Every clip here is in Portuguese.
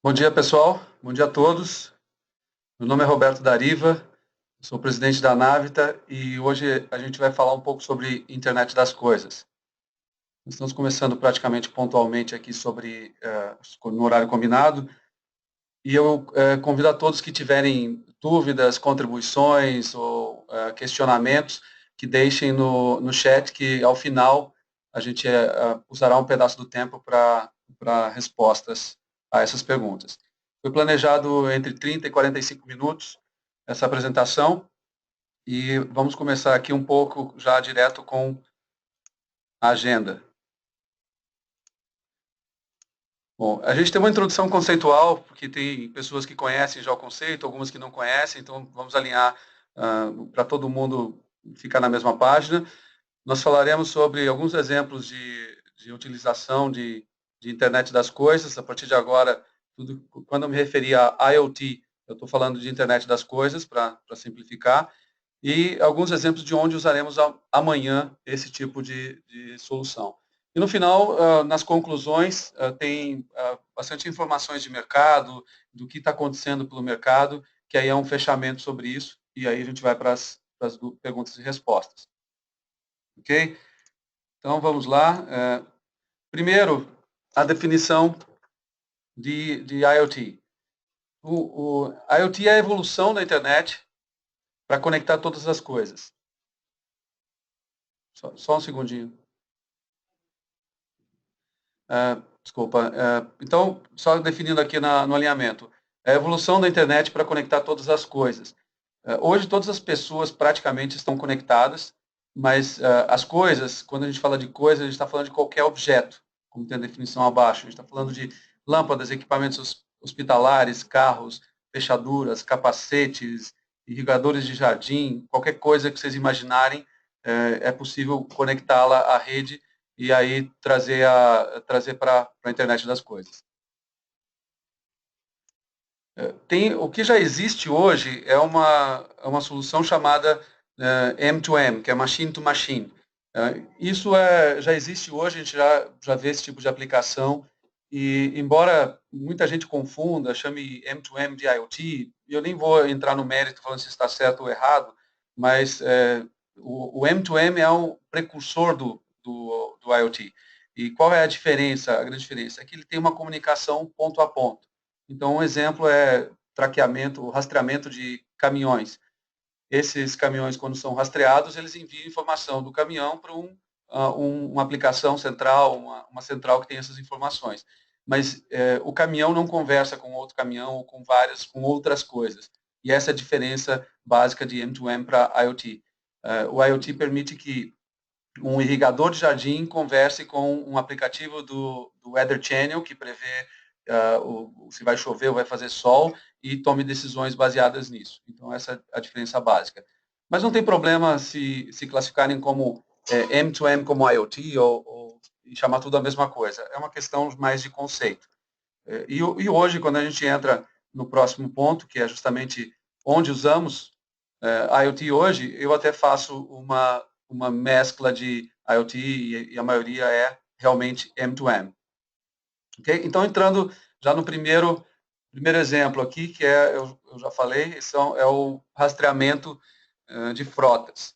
Bom dia, pessoal. Bom dia a todos. Meu nome é Roberto Dariva, sou presidente da Navita e hoje a gente vai falar um pouco sobre Internet das Coisas. Nós estamos começando praticamente pontualmente aqui no horário combinado e eu convido a todos que tiverem dúvidas, contribuições ou questionamentos que deixem no chat que ao final a gente usará um pedaço do tempo para respostas a essas perguntas. Foi planejado entre 30 e 45 minutos essa apresentação e vamos começar aqui um pouco já direto com a agenda. Bom, a gente tem uma introdução conceitual, porque tem pessoas que conhecem já o conceito, algumas que não conhecem, então vamos alinhar para todo mundo ficar na mesma página. Nós falaremos sobre alguns exemplos de utilização de internet das coisas. A partir de agora, quando eu me referir a IoT, eu estou falando de internet das coisas, para simplificar, e alguns exemplos de onde usaremos amanhã esse tipo de solução. E no final, nas conclusões, tem bastante informações de mercado, do que está acontecendo pelo mercado, que aí é um fechamento sobre isso, e aí a gente vai para as perguntas e respostas. Ok? Então, vamos lá. Primeiro, a definição de IoT. O IoT é a evolução da internet para conectar todas as coisas. Só um segundinho. Desculpa. Então, só definindo aqui no alinhamento. É a evolução da internet para conectar todas as coisas. Hoje, todas as pessoas praticamente estão conectadas, mas as coisas, quando a gente fala de coisas, a gente está falando de qualquer objeto, como tem a definição abaixo. A gente está falando de lâmpadas, equipamentos hospitalares, carros, fechaduras, capacetes, irrigadores de jardim, qualquer coisa que vocês imaginarem, é possível conectá-la à rede e aí trazer para a internet das coisas. O que já existe hoje é uma solução chamada M2M, que é Machine to Machine. Isso já existe hoje, a gente já vê esse tipo de aplicação, e embora muita gente confunda, chame M2M de IoT, e eu nem vou entrar no mérito falando se está certo ou errado, mas o M2M é um precursor do IoT. E qual é a diferença, a grande diferença? É que ele tem uma comunicação ponto a ponto. Então, um exemplo é traqueamento, rastreamento de caminhões. Esses caminhões, quando são rastreados, eles enviam informação do caminhão para uma aplicação central, uma central que tem essas informações. Mas o caminhão não conversa com outro caminhão ou com outras coisas. E essa é a diferença básica de M2M para IoT. O IoT permite que um irrigador de jardim converse com um aplicativo do Weather Channel, que prevê se vai chover ou vai fazer sol, e tome decisões baseadas nisso. Então, essa é a diferença básica. Mas não tem problema se classificarem como M2M como IoT e chamar tudo a mesma coisa. É uma questão mais de conceito. E hoje, quando a gente entra no próximo ponto, que é justamente onde usamos IoT hoje, eu até faço uma mescla de IoT e a maioria é realmente M2M. Okay? Então, entrando já no primeiro exemplo aqui, que eu já falei, é o rastreamento de frotas.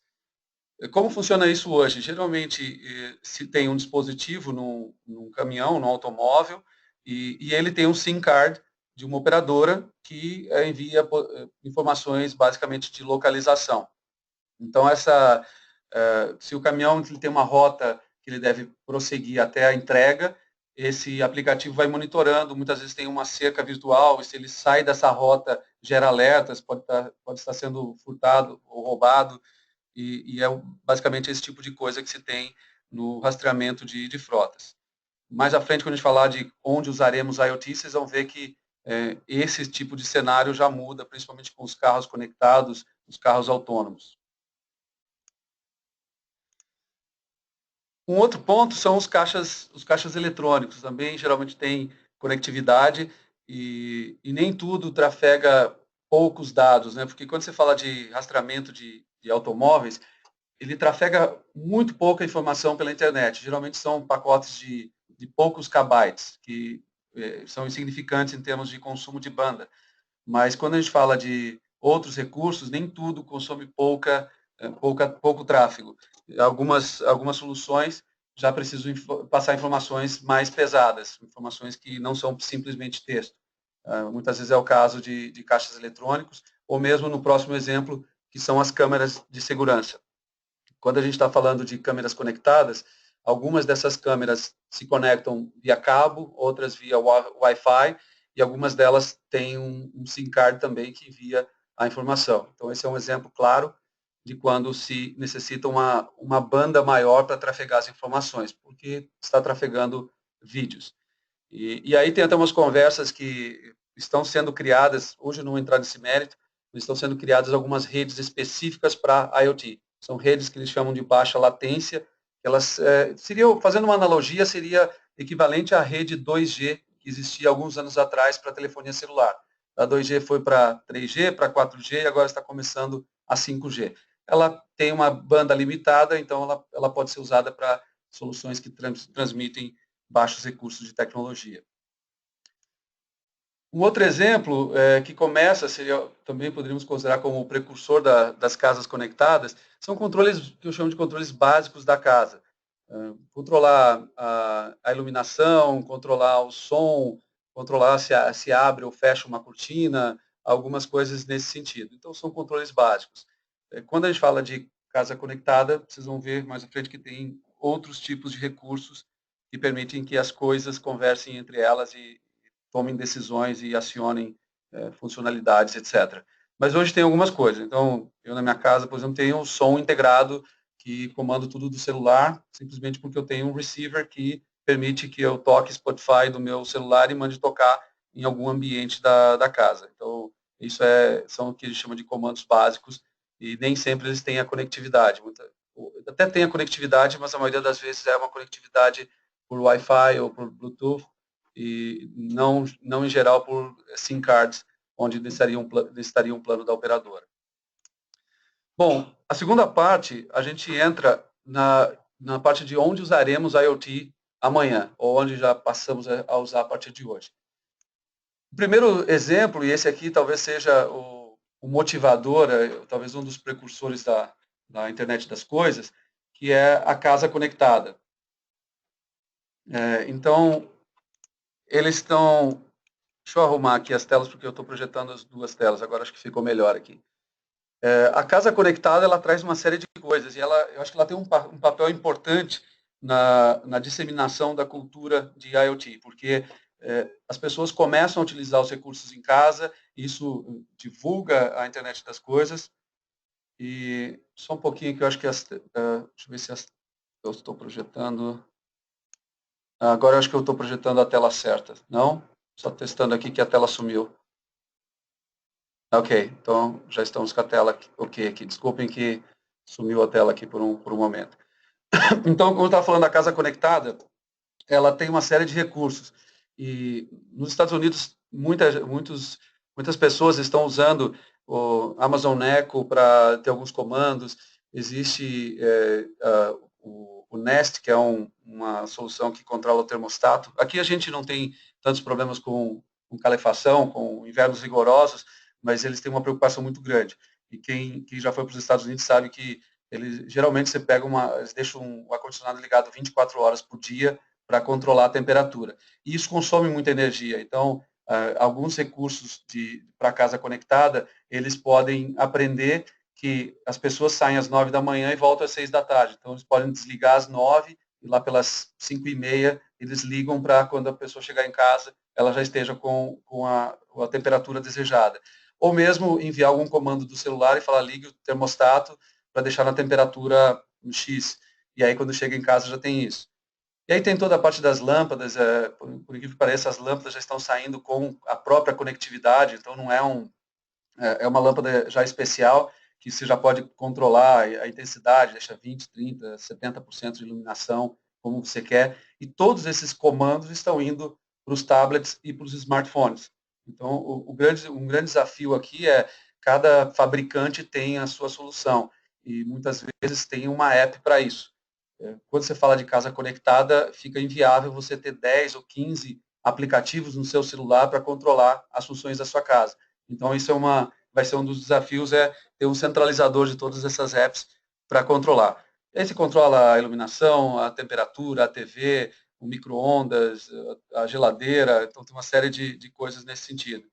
Como funciona isso hoje? Geralmente, se tem um dispositivo num caminhão, num automóvel, e ele tem um SIM card de uma operadora que envia informações basicamente de localização. Então, se o caminhão tem uma rota que ele deve prosseguir até a entrega, esse aplicativo vai monitorando, muitas vezes tem uma cerca virtual, e se ele sai dessa rota, gera alertas, pode estar sendo furtado ou roubado, e é basicamente esse tipo de coisa que se tem no rastreamento de frotas. Mais à frente, quando a gente falar de onde usaremos IoT, vocês vão ver que esse tipo de cenário já muda, principalmente com os carros conectados, os carros autônomos. Um outro ponto são os caixas eletrônicos. Também geralmente tem conectividade e nem tudo trafega poucos dados, né? Porque quando você fala de rastreamento de automóveis, ele trafega muito pouca informação pela internet. Geralmente são pacotes de poucos kbytes, que são insignificantes em termos de consumo de banda. Mas quando a gente fala de outros recursos, nem tudo consome pouco tráfego. Algumas soluções já precisam passar informações mais pesadas, informações que não são simplesmente texto. Muitas vezes é o caso de caixas eletrônicos, ou mesmo no próximo exemplo, que são as câmeras de segurança. Quando a gente está falando de câmeras conectadas, algumas dessas câmeras se conectam via cabo, outras via Wi-Fi, e algumas delas têm um SIM card também que envia a informação. Então, esse é um exemplo claro de quando se necessita uma banda maior para trafegar as informações, porque está trafegando vídeos. E aí tem até umas conversas que estão sendo criadas, hoje não vou entrar nesse mérito, mas estão sendo criadas algumas redes específicas para IoT. São redes que eles chamam de baixa latência. Elas seriam, fazendo uma analogia, seria equivalente à rede 2G que existia alguns anos atrás para telefonia celular. A 2G foi para 3G, para 4G e agora está começando a 5G. Ela tem uma banda limitada, então ela pode ser usada para soluções que transmitem baixos recursos de tecnologia. Um outro exemplo que começa, também poderíamos considerar como o precursor das casas conectadas, são controles que eu chamo de controles básicos da casa. Controlar a iluminação, controlar o som, controlar se abre ou fecha uma cortina, algumas coisas nesse sentido. Então, são controles básicos. Quando a gente fala de casa conectada, vocês vão ver mais à frente que tem outros tipos de recursos que permitem que as coisas conversem entre elas e tomem decisões e acionem funcionalidades, etc. Mas hoje tem algumas coisas. Então, eu na minha casa, por exemplo, tenho um som integrado que comando tudo do celular, simplesmente porque eu tenho um receiver que permite que eu toque Spotify do meu celular e mande tocar em algum ambiente da casa. Então, isso são o que a gente chama de comandos básicos e nem sempre eles têm a conectividade. Até tem a conectividade, mas a maioria das vezes é uma conectividade por Wi-Fi ou por Bluetooth e não em geral por SIM cards, onde necessitaria um plano da operadora. Bom, a segunda parte, a gente entra na parte de onde usaremos a IoT amanhã, ou onde já passamos a usar a partir de hoje. O primeiro exemplo, e esse aqui talvez seja o motivador, talvez um dos precursores da internet das coisas, que é a casa conectada. Então, eles estão... Deixa eu arrumar aqui as telas, porque eu estou projetando as duas telas, agora acho que ficou melhor aqui. A casa conectada, ela traz uma série de coisas, e eu acho que ela tem um papel importante na disseminação da cultura de IoT, porque as pessoas começam a utilizar os recursos em casa, isso divulga a internet das coisas, e só um pouquinho que eu acho que deixa eu ver se eu estou projetando... Agora eu acho que eu estou projetando a tela certa, não? Só testando aqui que a tela sumiu. Ok, então já estamos com a tela ok aqui. Desculpem que sumiu a tela aqui por um momento. Então, como eu estava falando da casa conectada, ela tem uma série de recursos. E nos Estados Unidos, muitas pessoas estão usando o Amazon Echo para ter alguns comandos. Existe o Nest, que é uma solução que controla o termostato. Aqui a gente não tem tantos problemas com calefação, com invernos rigorosos, mas eles têm uma preocupação muito grande. E quem já foi para os Estados Unidos sabe que geralmente eles deixam o ar-condicionado ligado 24 horas por dia para controlar a temperatura. E isso consome muita energia. Então, alguns recursos para casa conectada, eles podem aprender que as pessoas saem às 9 da manhã e voltam às 6 da tarde. Então, eles podem desligar às 9 e lá pelas 5:30 eles ligam para quando a pessoa chegar em casa, ela já esteja com a temperatura desejada. Ou mesmo enviar algum comando do celular e falar, ligue o termostato para deixar na temperatura X. E aí, quando chega em casa, já tem isso. E aí tem toda a parte das lâmpadas, por incrível que pareça, as lâmpadas já estão saindo com a própria conectividade, então não é uma lâmpada já especial, que você já pode controlar a intensidade, deixa 20, 30, 70% de iluminação, como você quer, e todos esses comandos estão indo para os tablets e para os smartphones. Então, um grande desafio aqui é cada fabricante tem a sua solução, e muitas vezes tem uma app para isso. Quando você fala de casa conectada, fica inviável você ter 10 ou 15 aplicativos no seu celular para controlar as funções da sua casa. Então, isso vai ser um dos desafios, é ter um centralizador de todas essas apps para controlar. E aí você controla a iluminação, a temperatura, a TV, o micro-ondas, a geladeira, então tem uma série de coisas nesse sentido.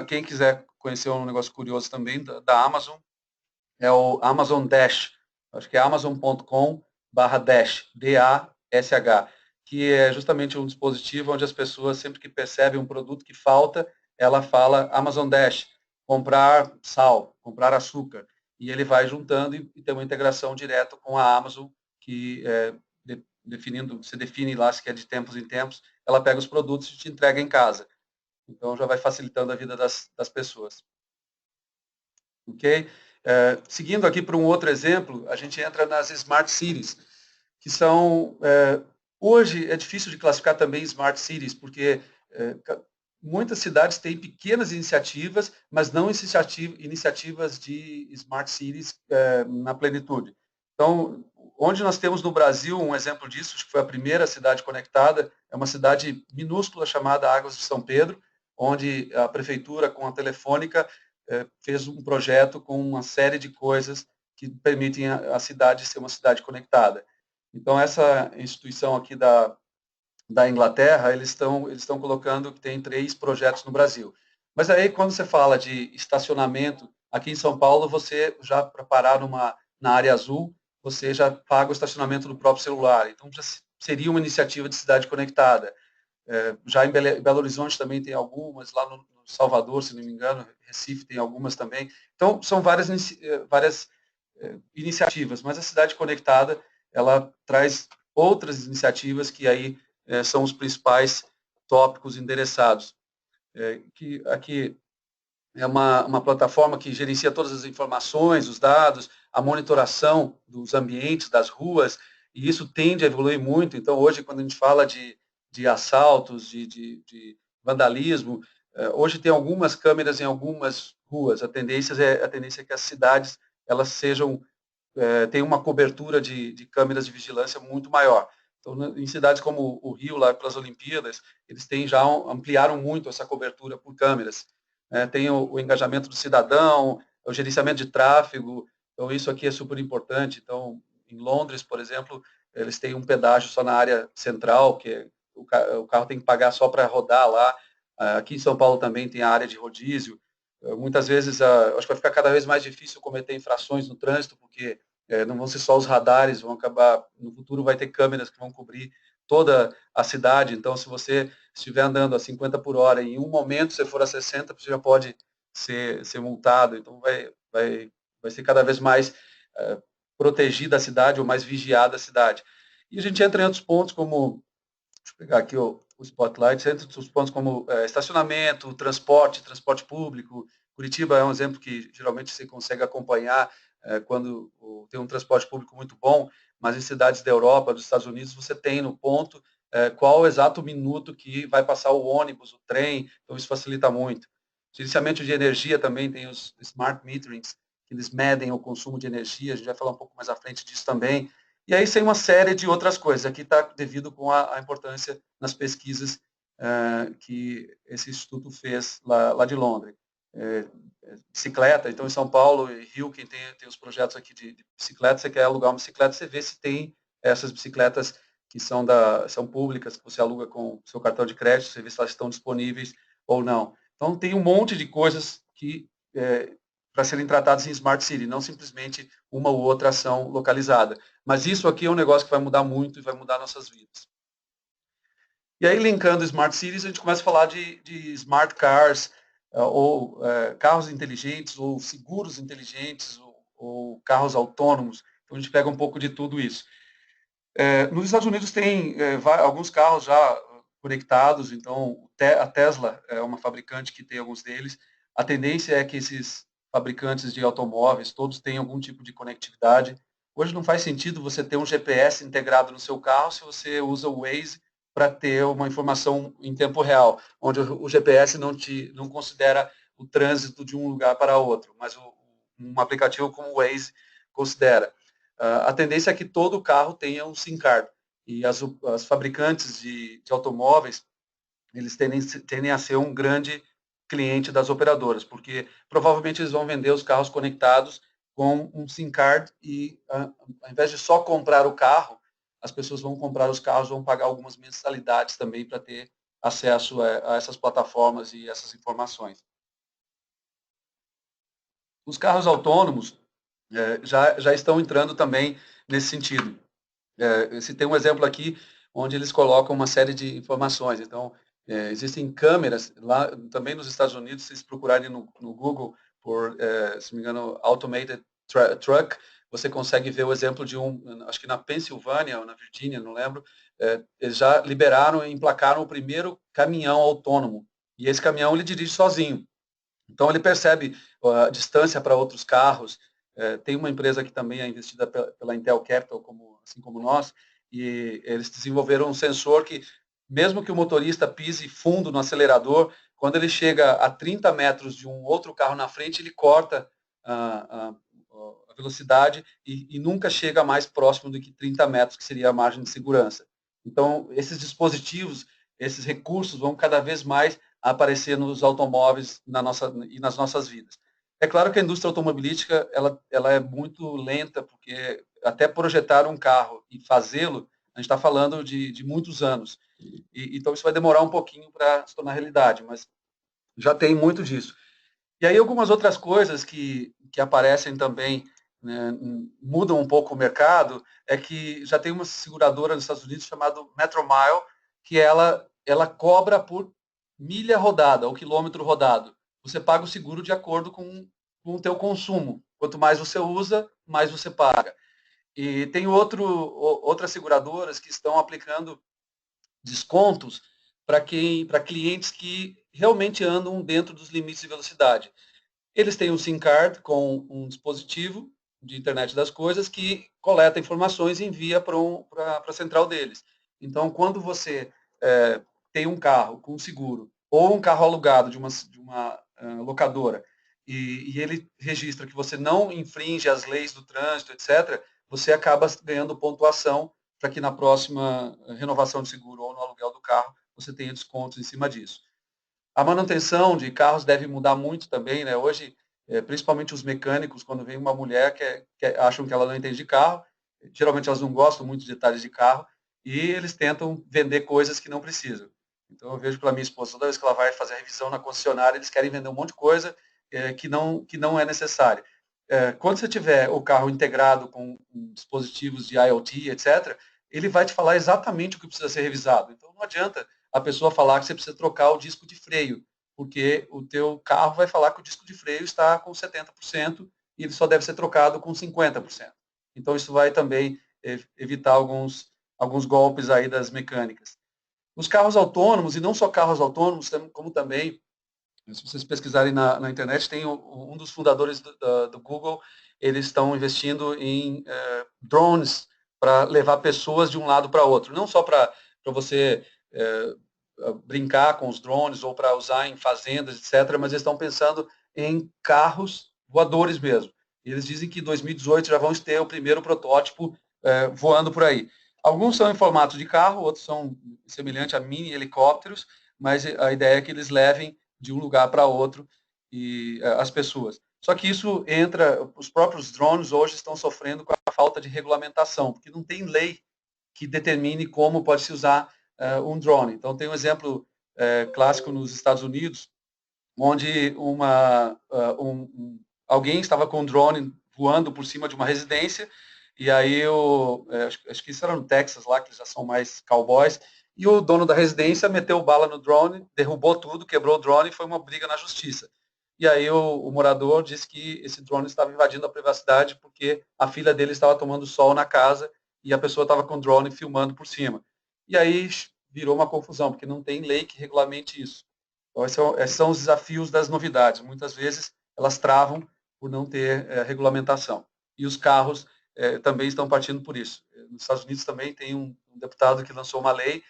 Quem quiser conhecer um negócio curioso também da Amazon, é o Amazon Dash, acho que é amazon.com/dash, D-A-S-H, que é justamente um dispositivo onde as pessoas, sempre que percebem um produto que falta, ela fala Amazon Dash, comprar sal, comprar açúcar, e ele vai juntando e tem uma integração direta com a Amazon, que você define lá se quer de tempos em tempos, ela pega os produtos e te entrega em casa. Então já vai facilitando a vida das pessoas. Ok? Seguindo aqui para um outro exemplo, a gente entra nas Smart Cities, que são, hoje é difícil de classificar também Smart Cities, porque muitas cidades têm pequenas iniciativas, mas não iniciativas de Smart Cities na plenitude. Então, onde nós temos no Brasil um exemplo disso, que foi a primeira cidade conectada, é uma cidade minúscula chamada Águas de São Pedro, onde a prefeitura, com a Telefônica, fez um projeto com uma série de coisas que permitem a cidade ser uma cidade conectada. Então, essa instituição aqui da Inglaterra, eles estão colocando que tem 3 projetos no Brasil. Mas aí, quando você fala de estacionamento, aqui em São Paulo, você já, para parar na área azul, você já paga o estacionamento do próprio celular. Então, já seria uma iniciativa de cidade conectada. Já em Belo Horizonte também tem algumas, lá no Salvador, se não me engano, Recife tem algumas também. Então, são várias iniciativas, mas a cidade conectada, ela traz outras iniciativas que aí são os principais tópicos endereçados. Que aqui é uma plataforma que gerencia todas as informações, os dados, a monitoração dos ambientes, das ruas, e isso tende a evoluir muito. Então, hoje, quando a gente fala de assaltos, de vandalismo, hoje tem algumas câmeras em algumas ruas. A tendência é que as cidades elas sejam tenham uma cobertura de câmeras de vigilância muito maior. Então, em cidades como o Rio, lá pelas Olimpíadas, eles ampliaram muito essa cobertura por câmeras. Tem o engajamento do cidadão, o gerenciamento de tráfego, então isso aqui é super importante. Então, em Londres, por exemplo, eles têm um pedágio só na área central, que o carro tem que pagar só para rodar lá. Aqui em São Paulo também tem a área de rodízio. Muitas vezes, acho que vai ficar cada vez mais difícil cometer infrações no trânsito, porque não vão ser só os radares, vão acabar, no futuro vai ter câmeras que vão cobrir toda a cidade, então se você estiver andando a 50 por hora e em um momento você for a 60, você já pode ser multado, então vai ser cada vez mais protegida a cidade ou mais vigiada a cidade. E a gente entra em outros pontos como, deixa eu pegar aqui o spotlight, entra em outros pontos como estacionamento, transporte público. Curitiba é um exemplo que geralmente você consegue acompanhar quando tem um transporte público muito bom, mas em cidades da Europa, dos Estados Unidos, você tem no ponto qual o exato minuto que vai passar o ônibus, o trem, então isso facilita muito. Gerenciamento de energia também tem os smart meterings, que eles medem o consumo de energia, a gente vai falar um pouco mais à frente disso também. E aí tem uma série de outras coisas, aqui está devido com a importância nas pesquisas que esse instituto fez lá de Londres. Bicicleta, então em São Paulo e Rio, quem tem os projetos aqui de bicicleta, você quer alugar uma bicicleta, você vê se tem essas bicicletas que são públicas, que você aluga com o seu cartão de crédito, você vê se elas estão disponíveis ou não. Então tem um monte de coisas que para serem tratadas em Smart City, não simplesmente uma ou outra ação localizada. Mas isso aqui é um negócio que vai mudar muito e vai mudar nossas vidas. E aí, linkando Smart Cities, a gente começa a falar de Smart Cars, ou carros inteligentes, ou seguros inteligentes, ou carros autônomos. Então, a gente pega um pouco de tudo isso. Nos Estados Unidos tem alguns carros já conectados, então a Tesla é uma fabricante que tem alguns deles. A tendência é que esses fabricantes de automóveis todos tenham algum tipo de conectividade. Hoje não faz sentido você ter um GPS integrado no seu carro se você usa o Waze para ter uma informação em tempo real, onde o GPS não considera o trânsito de um lugar para outro, mas um aplicativo como o Waze considera. A tendência é que todo carro tenha um SIM card. E as fabricantes de automóveis eles tendem a ser um grande cliente das operadoras, porque provavelmente eles vão vender os carros conectados com um SIM card e, ao invés de só comprar o carro, as pessoas vão comprar os carros, vão pagar algumas mensalidades também para ter acesso a essas plataformas e essas informações. Os carros autônomos já estão entrando também nesse sentido. Se tem um exemplo aqui onde eles colocam uma série de informações. Então, existem câmeras lá também nos Estados Unidos, se vocês procurarem no Google por, se não me engano, automated truck, você consegue ver o exemplo de acho que na Pensilvânia ou na Virgínia, não lembro, eles já liberaram e emplacaram o primeiro caminhão autônomo. E esse caminhão ele dirige sozinho. Então ele percebe a distância para outros carros. Tem uma empresa que também é investida pela Intel Capital, assim como nós, e eles desenvolveram um sensor que, mesmo que o motorista pise fundo no acelerador, quando ele chega a 30 metros de um outro carro na frente, ele corta a velocidade e nunca chega mais próximo do que 30 metros, que seria a margem de segurança. Então, esses dispositivos, esses recursos vão cada vez mais a aparecer nos automóveis e nas nossas vidas. É claro que a indústria automobilística ela é muito lenta, porque até projetar um carro e fazê-lo, a gente está falando de muitos anos. Então, isso vai demorar um pouquinho para se tornar realidade, mas já tem muito disso. E aí, algumas outras coisas que aparecem também, né, mudam um pouco o mercado, é que já tem uma seguradora nos Estados Unidos chamada Metromile, que ela cobra por milha rodada, ou quilômetro rodado. Você paga o seguro de acordo com o teu consumo. Quanto mais você usa, mais você paga. E tem outras seguradoras que estão aplicando descontos para clientes que realmente andam dentro dos limites de velocidade. Eles têm um SIM card com um dispositivo de internet das coisas que coleta informações e envia para a central deles. Então, quando você tem um carro com seguro ou um carro alugado de uma locadora e ele registra que você não infringe as leis do trânsito, etc., você acaba ganhando pontuação para que na próxima renovação de seguro ou no aluguel do carro você tenha descontos em cima disso. A manutenção de carros deve mudar muito também, né? Hoje, principalmente os mecânicos, quando vem uma mulher que acham que ela não entende de carro, geralmente elas não gostam muito de detalhes de carro, e eles tentam vender coisas que não precisam. Então, eu vejo pela minha esposa, toda vez que ela vai fazer a revisão na concessionária, eles querem vender um monte de coisa que não é necessária. Quando você tiver o carro integrado com dispositivos de IoT, etc., ele vai te falar exatamente o que precisa ser revisado. Então, não adianta a pessoa falar que você precisa trocar o disco de freio, porque o teu carro vai falar que o disco de freio está com 70% e ele só deve ser trocado com 50%. Então, isso vai também evitar alguns golpes aí das mecânicas. Os carros autônomos, e não só carros autônomos, como também, se vocês pesquisarem na internet, tem um dos fundadores do Google, eles estão investindo em drones para levar pessoas de um lado para outro. Não só para você brincar com os drones ou para usar em fazendas, etc., mas eles estão pensando em carros voadores mesmo. Eles dizem que em 2018 já vão ter o primeiro protótipo voando por aí. Alguns são em formato de carro, outros são semelhantes a mini helicópteros, mas a ideia é que eles levem de um lugar para outro e as pessoas. Só que isso entra, os próprios drones hoje estão sofrendo com a falta de regulamentação, porque não tem lei que determine como pode se usar um drone. Então, tem um exemplo clássico nos Estados Unidos, onde alguém estava com um drone voando por cima de uma residência, e aí acho que isso era no Texas, lá, que eles já são mais cowboys, e o dono da residência meteu bala no drone, derrubou tudo, quebrou o drone e foi uma briga na justiça. E aí o morador disse que esse drone estava invadindo a privacidade porque a filha dele estava tomando sol na casa e a pessoa estava com o drone filmando por cima. E aí virou uma confusão, porque não tem lei que regulamente isso. Então, esses são os desafios das novidades. Muitas vezes elas travam por não ter regulamentação. E os carros também estão partindo por isso. Nos Estados Unidos também tem um deputado que lançou uma lei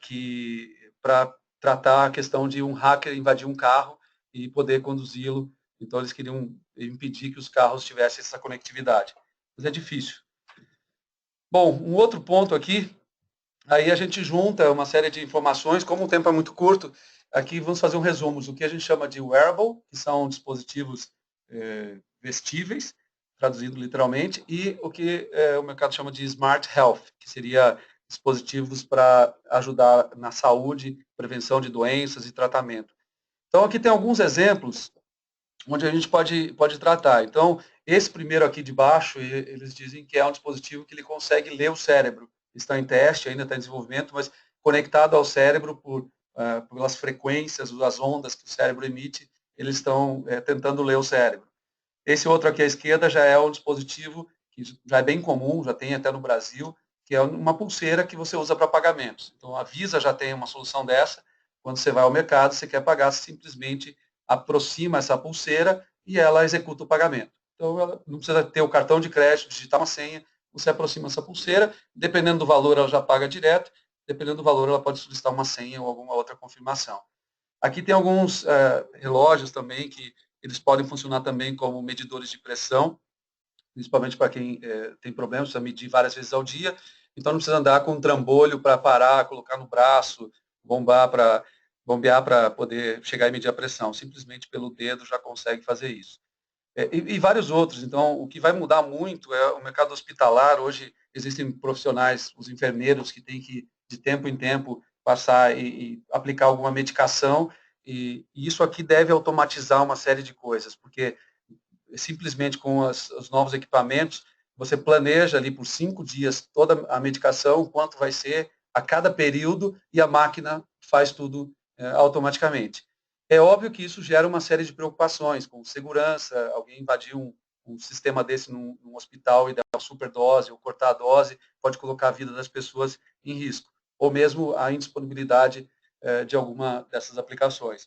que para tratar a questão de um hacker invadir um carro e poder conduzi-lo. Então, eles queriam impedir que os carros tivessem essa conectividade. Mas é difícil. Bom, um outro ponto aqui Aí a gente junta uma série de informações, como o tempo é muito curto, aqui vamos fazer um resumo. O que a gente chama de wearable, que são dispositivos vestíveis, traduzindo literalmente, e o que o mercado chama de smart health, que seria dispositivos para ajudar na saúde, prevenção de doenças e tratamento. Então aqui tem alguns exemplos onde a gente pode tratar. Então, esse primeiro aqui de baixo, eles dizem que é um dispositivo que ele consegue ler o cérebro. Está em teste, ainda está em desenvolvimento, mas conectado ao cérebro pelas frequências, as ondas que o cérebro emite, eles estão tentando ler o cérebro. Esse outro aqui à esquerda já é um dispositivo que já é bem comum, já tem até no Brasil, que é uma pulseira que você usa para pagamentos. Então, a Visa já tem uma solução dessa. Quando você vai ao mercado, você quer pagar, simplesmente aproxima essa pulseira e ela executa o pagamento. Então, ela não precisa ter o cartão de crédito, digitar uma senha, você aproxima essa pulseira, dependendo do valor, ela já paga direto, dependendo do valor, ela pode solicitar uma senha ou alguma outra confirmação. Aqui tem alguns relógios também que eles podem funcionar também como medidores de pressão, principalmente para quem tem problemas, precisa medir várias vezes ao dia. Então não precisa andar com um trambolho para parar, colocar no braço, bombear para poder chegar e medir a pressão. Simplesmente pelo dedo já consegue fazer isso. E vários outros. Então, o que vai mudar muito é o mercado hospitalar. Hoje existem profissionais, os enfermeiros, que têm que, de tempo em tempo, passar e aplicar alguma medicação. E isso aqui deve automatizar uma série de coisas, porque simplesmente com os novos equipamentos, você planeja ali por 5 dias toda a medicação, quanto vai ser a cada período, e a máquina faz tudo automaticamente. É óbvio que isso gera uma série de preocupações, com segurança, alguém invadir um sistema desse num hospital e dar uma superdose ou cortar a dose, pode colocar a vida das pessoas em risco, ou mesmo a indisponibilidade de alguma dessas aplicações.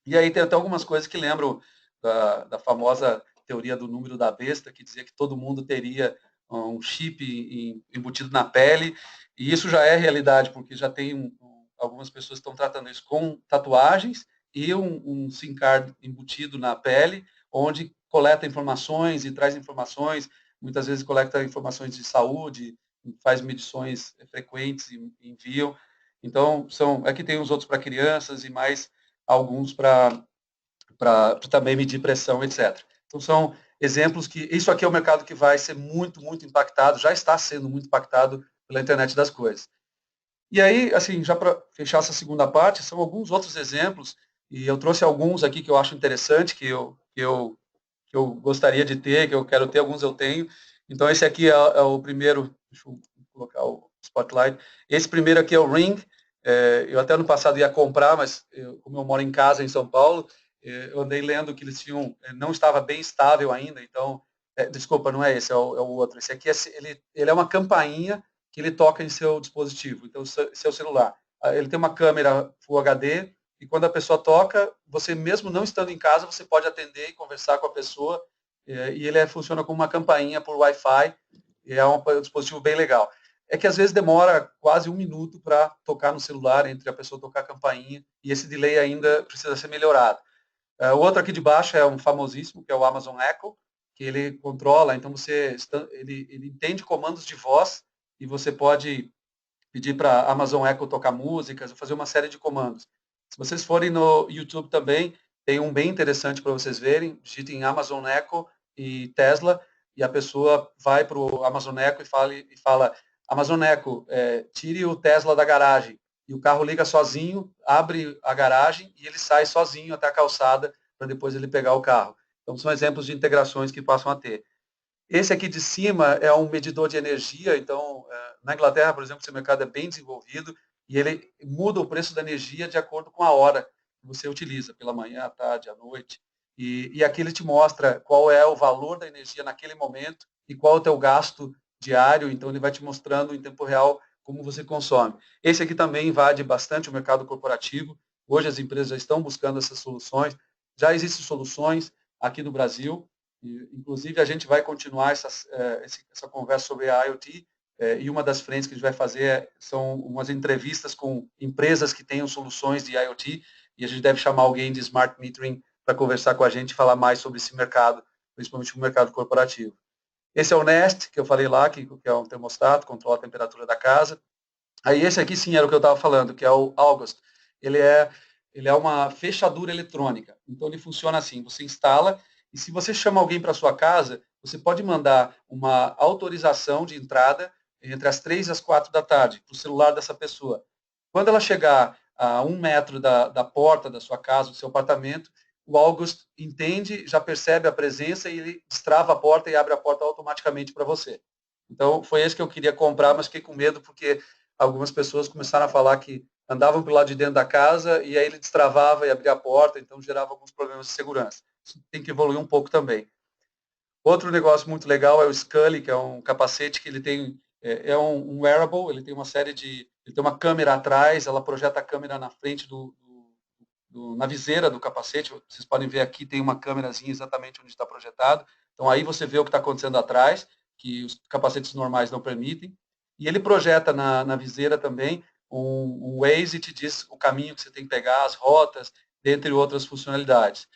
E aí tem até algumas coisas que lembram da famosa teoria do número da besta, que dizia que todo mundo teria um chip embutido na pele, e isso já é realidade, porque já tem algumas pessoas que estão tratando isso com tatuagens e um SIM card embutido na pele, onde coleta informações e traz informações, muitas vezes coleta informações de saúde, faz medições frequentes e enviam. Então, aqui tem os outros para crianças e mais alguns para também medir pressão, etc. Então, são exemplos que isso aqui é um mercado que vai ser muito, muito impactado, já está sendo muito impactado pela internet das coisas. E aí, assim, já para fechar essa segunda parte, são alguns outros exemplos, e eu trouxe alguns aqui que eu acho interessante, que eu gostaria de ter, que eu quero ter, alguns eu tenho. Então, esse aqui é o primeiro, deixa eu colocar o spotlight. Esse primeiro aqui é o Ring. Eu até no passado ia comprar, mas como eu moro em casa em São Paulo, eu andei lendo que eles tinham, não estava bem estável ainda, então, desculpa, não é esse, é o outro. Esse aqui, ele é uma campainha que ele toca em seu dispositivo, então, seu celular. Ele tem uma câmera Full HD, e quando a pessoa toca, você mesmo não estando em casa, você pode atender e conversar com a pessoa, e ele funciona como uma campainha por Wi-Fi, e é um dispositivo bem legal. É que às vezes demora quase 1 minuto para tocar no celular, entre a pessoa tocar a campainha, e esse delay ainda precisa ser melhorado. O outro aqui de baixo é um famosíssimo, que é o Amazon Echo, que ele controla, então ele entende comandos de voz, e você pode pedir para a Amazon Echo tocar músicas, fazer uma série de comandos. Se vocês forem no YouTube também, tem um bem interessante para vocês verem, digitem Amazon Echo e Tesla, e a pessoa vai para o Amazon Echo e fala Amazon Echo, tire o Tesla da garagem. E o carro liga sozinho, abre a garagem e ele sai sozinho até a calçada para depois ele pegar o carro. Então, são exemplos de integrações que passam a ter. Esse aqui de cima é um medidor de energia, então, na Inglaterra, por exemplo, esse mercado é bem desenvolvido e ele muda o preço da energia de acordo com a hora que você utiliza, pela manhã, à tarde, à noite. E aqui ele te mostra qual é o valor da energia naquele momento e qual é o teu gasto diário, então ele vai te mostrando em tempo real como você consome. Esse aqui também invade bastante o mercado corporativo. Hoje as empresas já estão buscando essas soluções. Já existem soluções aqui no Brasil, inclusive, a gente vai continuar essa conversa sobre a IoT, e uma das frentes que a gente vai fazer são umas entrevistas com empresas que tenham soluções de IoT, e a gente deve chamar alguém de Smart Metering para conversar com a gente e falar mais sobre esse mercado, principalmente o mercado corporativo. Esse é o Nest, que eu falei lá, que é um termostato, controla a temperatura da casa. Aí esse aqui sim era o que eu estava falando, que é o August. Ele é, ele é uma fechadura eletrônica. Então ele funciona assim, você instala e se você chama alguém para sua casa, você pode mandar uma autorização de entrada entre as 3 e as 4 da tarde para o celular dessa pessoa. Quando ela chegar a 1 metro da porta da sua casa, do seu apartamento, o August entende, já percebe a presença e ele destrava a porta e abre a porta automaticamente para você. Então, foi esse que eu queria comprar, mas fiquei com medo porque algumas pessoas começaram a falar que andavam pelo lado de dentro da casa e aí ele destravava e abria a porta, então gerava alguns problemas de segurança. Isso tem que evoluir um pouco também. Outro negócio muito legal é o Scully, que é um capacete que ele tem, um wearable, ele tem uma série de, ele tem uma câmera atrás, ela projeta a câmera na frente na viseira do capacete, vocês podem ver aqui, tem uma câmerazinha exatamente onde está projetado, então aí você vê o que está acontecendo atrás, que os capacetes normais não permitem, e ele projeta na viseira também um Waze, te diz o caminho que você tem que pegar, as rotas, dentre outras funcionalidades.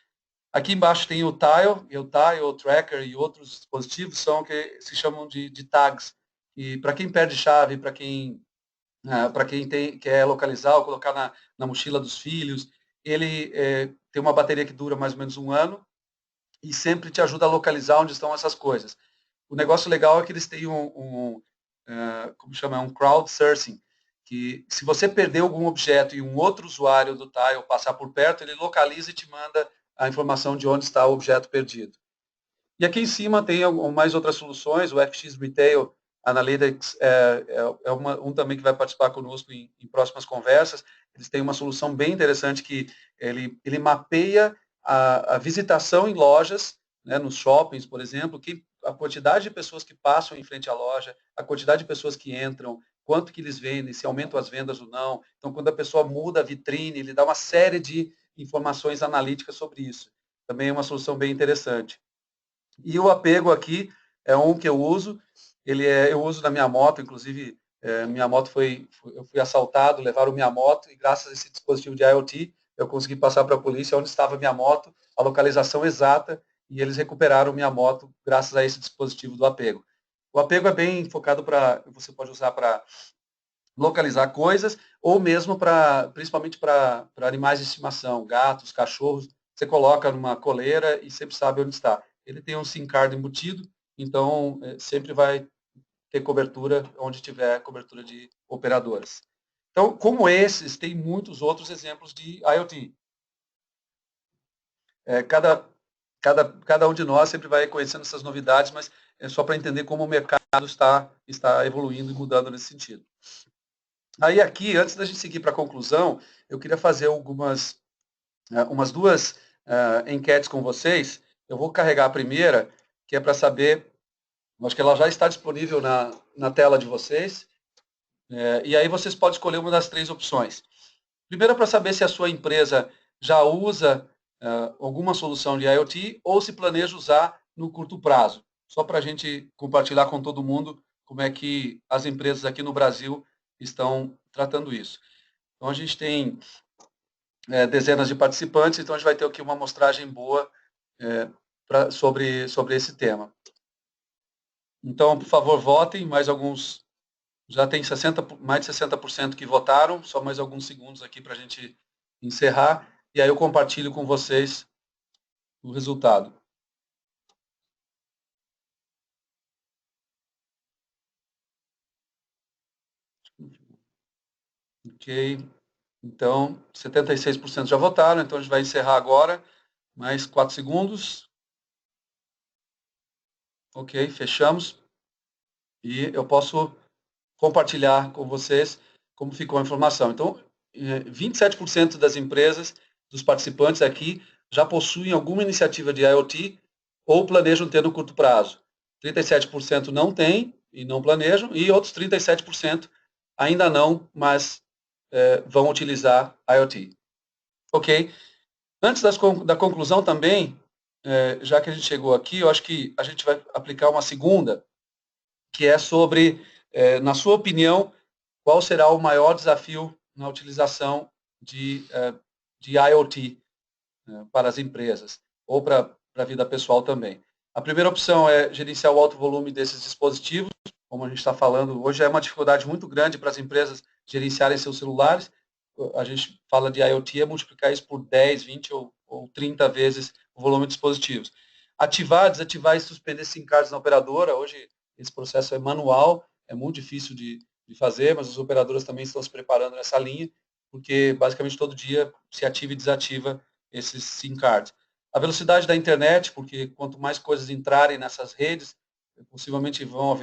Aqui embaixo tem o Tracker e outros dispositivos são que se chamam de tags. E para quem perde chave, para quem quer localizar ou colocar na mochila dos filhos, ele tem uma bateria que dura mais ou menos 1 ano e sempre te ajuda a localizar onde estão essas coisas. O negócio legal é que eles têm como chama, um crowdsourcing, que se você perder algum objeto e um outro usuário do Tile passar por perto, ele localiza e te manda a informação de onde está o objeto perdido. E aqui em cima tem mais outras soluções, o FX Retail Analytics é um também que vai participar conosco em próximas conversas. Eles têm uma solução bem interessante que ele mapeia a visitação em lojas, né, nos shoppings, por exemplo, a quantidade de pessoas que passam em frente à loja, a quantidade de pessoas que entram, quanto que eles vendem, se aumentam as vendas ou não. Então, quando a pessoa muda a vitrine, ele dá uma série de informações analíticas sobre isso. Também é uma solução bem interessante. E o apego aqui é um que eu uso, eu uso na minha moto, inclusive minha moto eu fui assaltado, levaram minha moto e graças a esse dispositivo de IoT eu consegui passar para a polícia onde estava minha moto, a localização exata e eles recuperaram minha moto graças a esse dispositivo do apego. O apego é bem focado você pode usar para localizar coisas ou mesmo principalmente para animais de estimação, gatos, cachorros, você coloca numa coleira e sempre sabe onde está. Ele tem um SIM card embutido, então sempre vai ter cobertura onde tiver cobertura de operadoras. Então, como esses, tem muitos outros exemplos de IoT. Cada um de nós sempre vai conhecendo essas novidades, mas é só para entender como o mercado está evoluindo e mudando nesse sentido. Aí aqui, antes da gente seguir para a conclusão, eu queria fazer umas duas enquetes com vocês. Eu vou carregar a primeira, que é para saber, acho que ela já está disponível na tela de vocês, e aí vocês podem escolher uma das 3 opções. Primeiro, para saber se a sua empresa já usa alguma solução de IoT ou se planeja usar no curto prazo. Só para a gente compartilhar com todo mundo como é que as empresas aqui no Brasil estão tratando isso. Então, a gente tem dezenas de participantes, então a gente vai ter aqui uma amostragem boa sobre esse tema. Então, por favor, votem, mais alguns, já tem mais de 60% que votaram, só mais alguns segundos aqui para a gente encerrar, e aí eu compartilho com vocês o resultado. Ok, então 76% já votaram, então a gente vai encerrar agora, mais 4 segundos. Ok, fechamos. E eu posso compartilhar com vocês como ficou a informação. Então, 27% das empresas, dos participantes aqui, já possuem alguma iniciativa de IoT ou planejam ter no curto prazo. 37% não têm e não planejam, e outros 37% ainda não, mas vão utilizar IoT. Ok? Antes da conclusão também, já que a gente chegou aqui, eu acho que a gente vai aplicar uma segunda, que é sobre, na sua opinião, qual será o maior desafio na utilização de IoT para as empresas, ou para a vida pessoal também. A primeira opção é gerenciar o alto volume desses dispositivos, como a gente está falando, hoje é uma dificuldade muito grande para as empresas gerenciarem seus celulares. A gente fala de IoT, é multiplicar isso por 10, 20 ou 30 vezes o volume de dispositivos. Ativar, desativar e suspender SIM cards na operadora, hoje esse processo é manual, é muito difícil de fazer, mas as operadoras também estão se preparando nessa linha, porque basicamente todo dia se ativa e desativa esses SIM cards. A velocidade da internet, porque quanto mais coisas entrarem nessas redes, possivelmente vão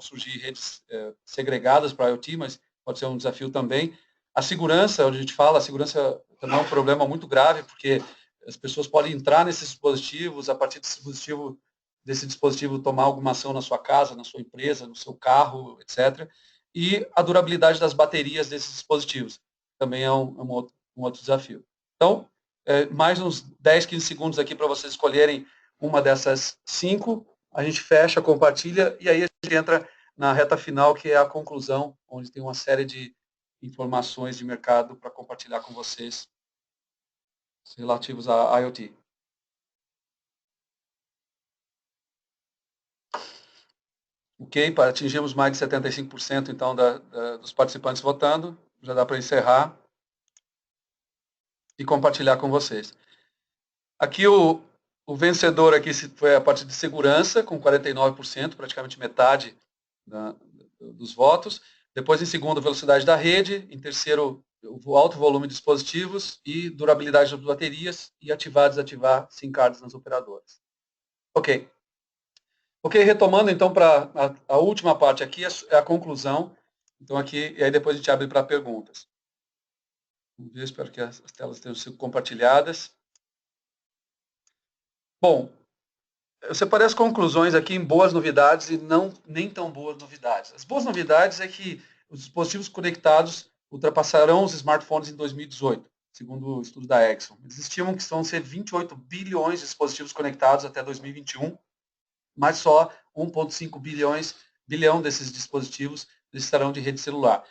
surgir redes segregadas para IoT, mas pode ser um desafio também. A segurança, onde a gente fala, a segurança também é um problema muito grave, porque as pessoas podem entrar nesses dispositivos, a partir desse dispositivo tomar alguma ação na sua casa, na sua empresa, no seu carro, etc. E a durabilidade das baterias desses dispositivos também é um outro desafio. Então, mais uns 10, 15 segundos aqui para vocês escolherem uma dessas 5, a gente fecha, compartilha, e aí a gente entra na reta final, que é a conclusão, onde tem uma série de informações de mercado para compartilhar com vocês relativos a IoT. Ok, atingimos mais de 75% então dos participantes votando, já dá para encerrar e compartilhar com vocês. Aqui o vencedor aqui foi a parte de segurança, com 49%, praticamente metade dos votos. Depois, em segundo, velocidade da rede. Em terceiro, o alto volume de dispositivos e durabilidade das baterias. E ativar, desativar SIM cards nas operadoras. Ok. Ok, retomando então para a última parte aqui, é a conclusão. Então aqui, e aí depois a gente abre para perguntas. Vamos ver, espero que as telas tenham sido compartilhadas. Bom, eu separei as conclusões aqui em boas novidades e não nem tão boas novidades. As boas novidades é que os dispositivos conectados ultrapassarão os smartphones em 2018, segundo o estudo da Exxon. Eles estimam que vão ser 28 bilhões de dispositivos conectados até 2021, mas só 1,5 bilhão desses dispositivos estarão de rede celular.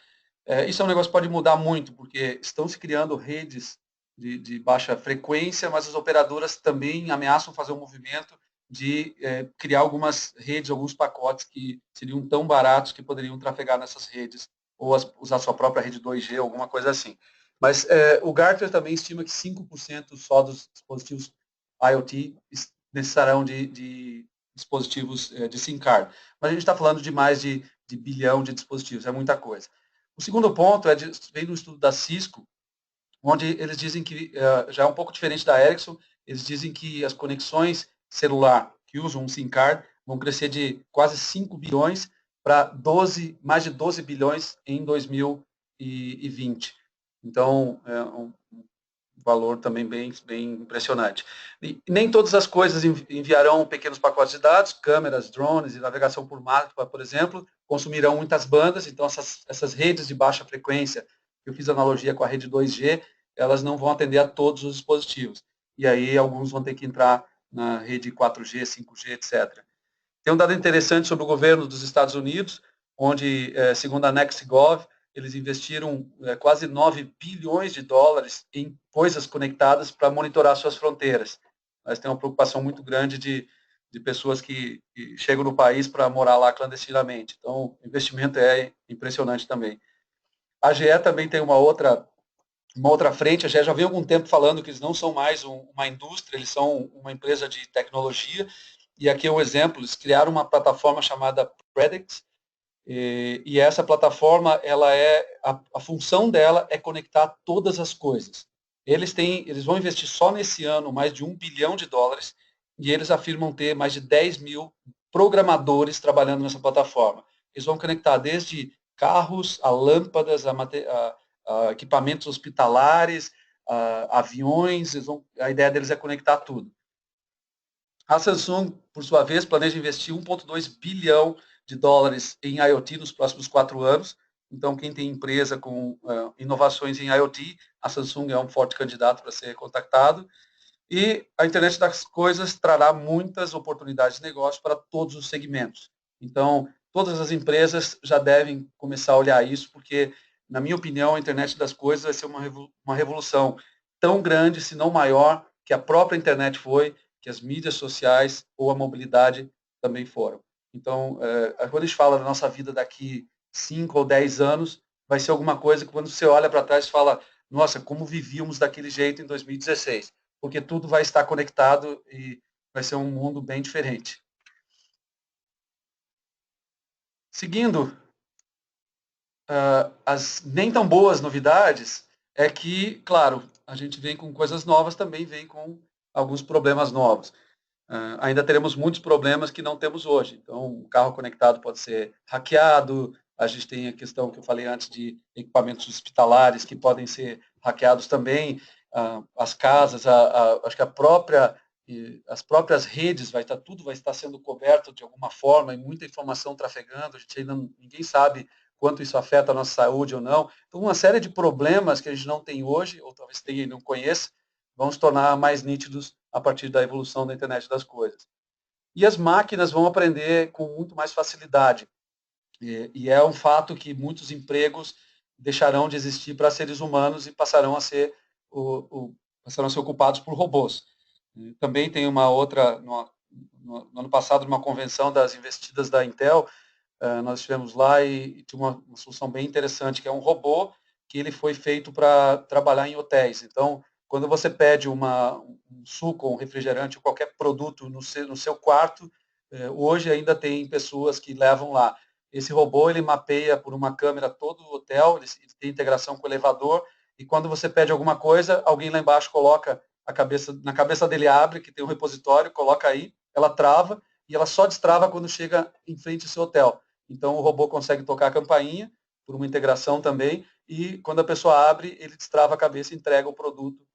Isso é um negócio que pode mudar muito, porque estão se criando redes de baixa frequência, mas as operadoras também ameaçam fazer um movimento de criar algumas redes, alguns pacotes que seriam tão baratos que poderiam trafegar nessas redes, ou usar sua própria rede 2G, alguma coisa assim. Mas o Gartner também estima que 5% só dos dispositivos IoT necessitarão de dispositivos de SIM card. Mas a gente está falando de mais de bilhão de dispositivos, é muita coisa. O segundo ponto vem do estudo da Cisco, onde eles dizem que já é um pouco diferente da Ericsson, eles dizem que as conexões celular que usam um SIM card vão crescer de quase 5 bilhões para mais de 12 bilhões em 2020. Então, é um valor também bem impressionante. E nem todas as coisas enviarão pequenos pacotes de dados, câmeras, drones e navegação por mapa, por exemplo, consumirão muitas bandas, então essas redes de baixa frequência, que eu fiz analogia com a rede 2G, elas não vão atender a todos os dispositivos. E aí alguns vão ter que entrar na rede 4G, 5G, etc. Tem um dado interessante sobre o governo dos Estados Unidos, onde, segundo a NextGov, eles investiram quase 9 bilhões de dólares em coisas conectadas para monitorar suas fronteiras. Mas tem uma preocupação muito grande de pessoas que chegam no país para morar lá clandestinamente. Então, o investimento é impressionante também. A GE também tem uma outra frente, a GE já vem há algum tempo falando que eles não são mais uma indústria, eles são uma empresa de tecnologia, e aqui é um exemplo, eles criaram uma plataforma chamada Predix, e essa plataforma, a função dela é conectar todas as coisas. Eles vão investir só nesse ano mais de 1 bilhão de dólares, e eles afirmam ter mais de 10 mil programadores trabalhando nessa plataforma. Eles vão conectar desde carros, a lâmpadas, a equipamentos hospitalares, a aviões, a ideia deles é conectar tudo. A Samsung, por sua vez, planeja investir 1,2 bilhão de dólares em IoT nos próximos 4 anos. Então, quem tem empresa com inovações em IoT, a Samsung é um forte candidato para ser contactado. E a internet das coisas trará muitas oportunidades de negócio para todos os segmentos. Então, todas as empresas já devem começar a olhar isso, porque, na minha opinião, a internet das coisas vai ser uma revolução tão grande, se não maior, que a própria internet foi, que as mídias sociais ou a mobilidade também foram. Então, quando a gente fala da nossa vida daqui 5 ou 10 anos, vai ser alguma coisa que quando você olha para trás e fala, nossa, como vivíamos daquele jeito em 2016, porque tudo vai estar conectado e vai ser um mundo bem diferente. Seguindo, as nem tão boas novidades é que, claro, a gente vem com coisas novas, também vem com alguns problemas novos. Ainda teremos muitos problemas que não temos hoje. Então, o carro conectado pode ser hackeado, a gente tem a questão que eu falei antes de equipamentos hospitalares que podem ser hackeados também, as casas, acho que as próprias redes tudo vai estar sendo coberto de alguma forma e muita informação trafegando, a gente ainda ninguém sabe quanto isso afeta a nossa saúde ou não. Então, uma série de problemas que a gente não tem hoje, ou talvez tenha e não conheça, vão se tornar mais nítidos a partir da evolução da internet das coisas. E as máquinas vão aprender com muito mais facilidade. E é um fato que muitos empregos deixarão de existir para seres humanos e passarão a ser ocupados por robôs. Também tem uma outra, no ano passado, numa convenção das investidas da Intel, nós estivemos lá e tinha uma solução bem interessante, que é um robô que ele foi feito para trabalhar em hotéis. Então, quando você pede um suco, um refrigerante, ou qualquer produto no seu quarto, hoje ainda tem pessoas que levam lá. Esse robô, ele mapeia por uma câmera todo o hotel, ele tem integração com o elevador, e quando você pede alguma coisa, alguém lá embaixo coloca na cabeça dele abre, que tem um repositório, coloca aí, ela trava, e ela só destrava quando chega em frente ao seu hotel. Então, o robô consegue tocar a campainha, por uma integração também, e quando a pessoa abre, ele destrava a cabeça e entrega o produto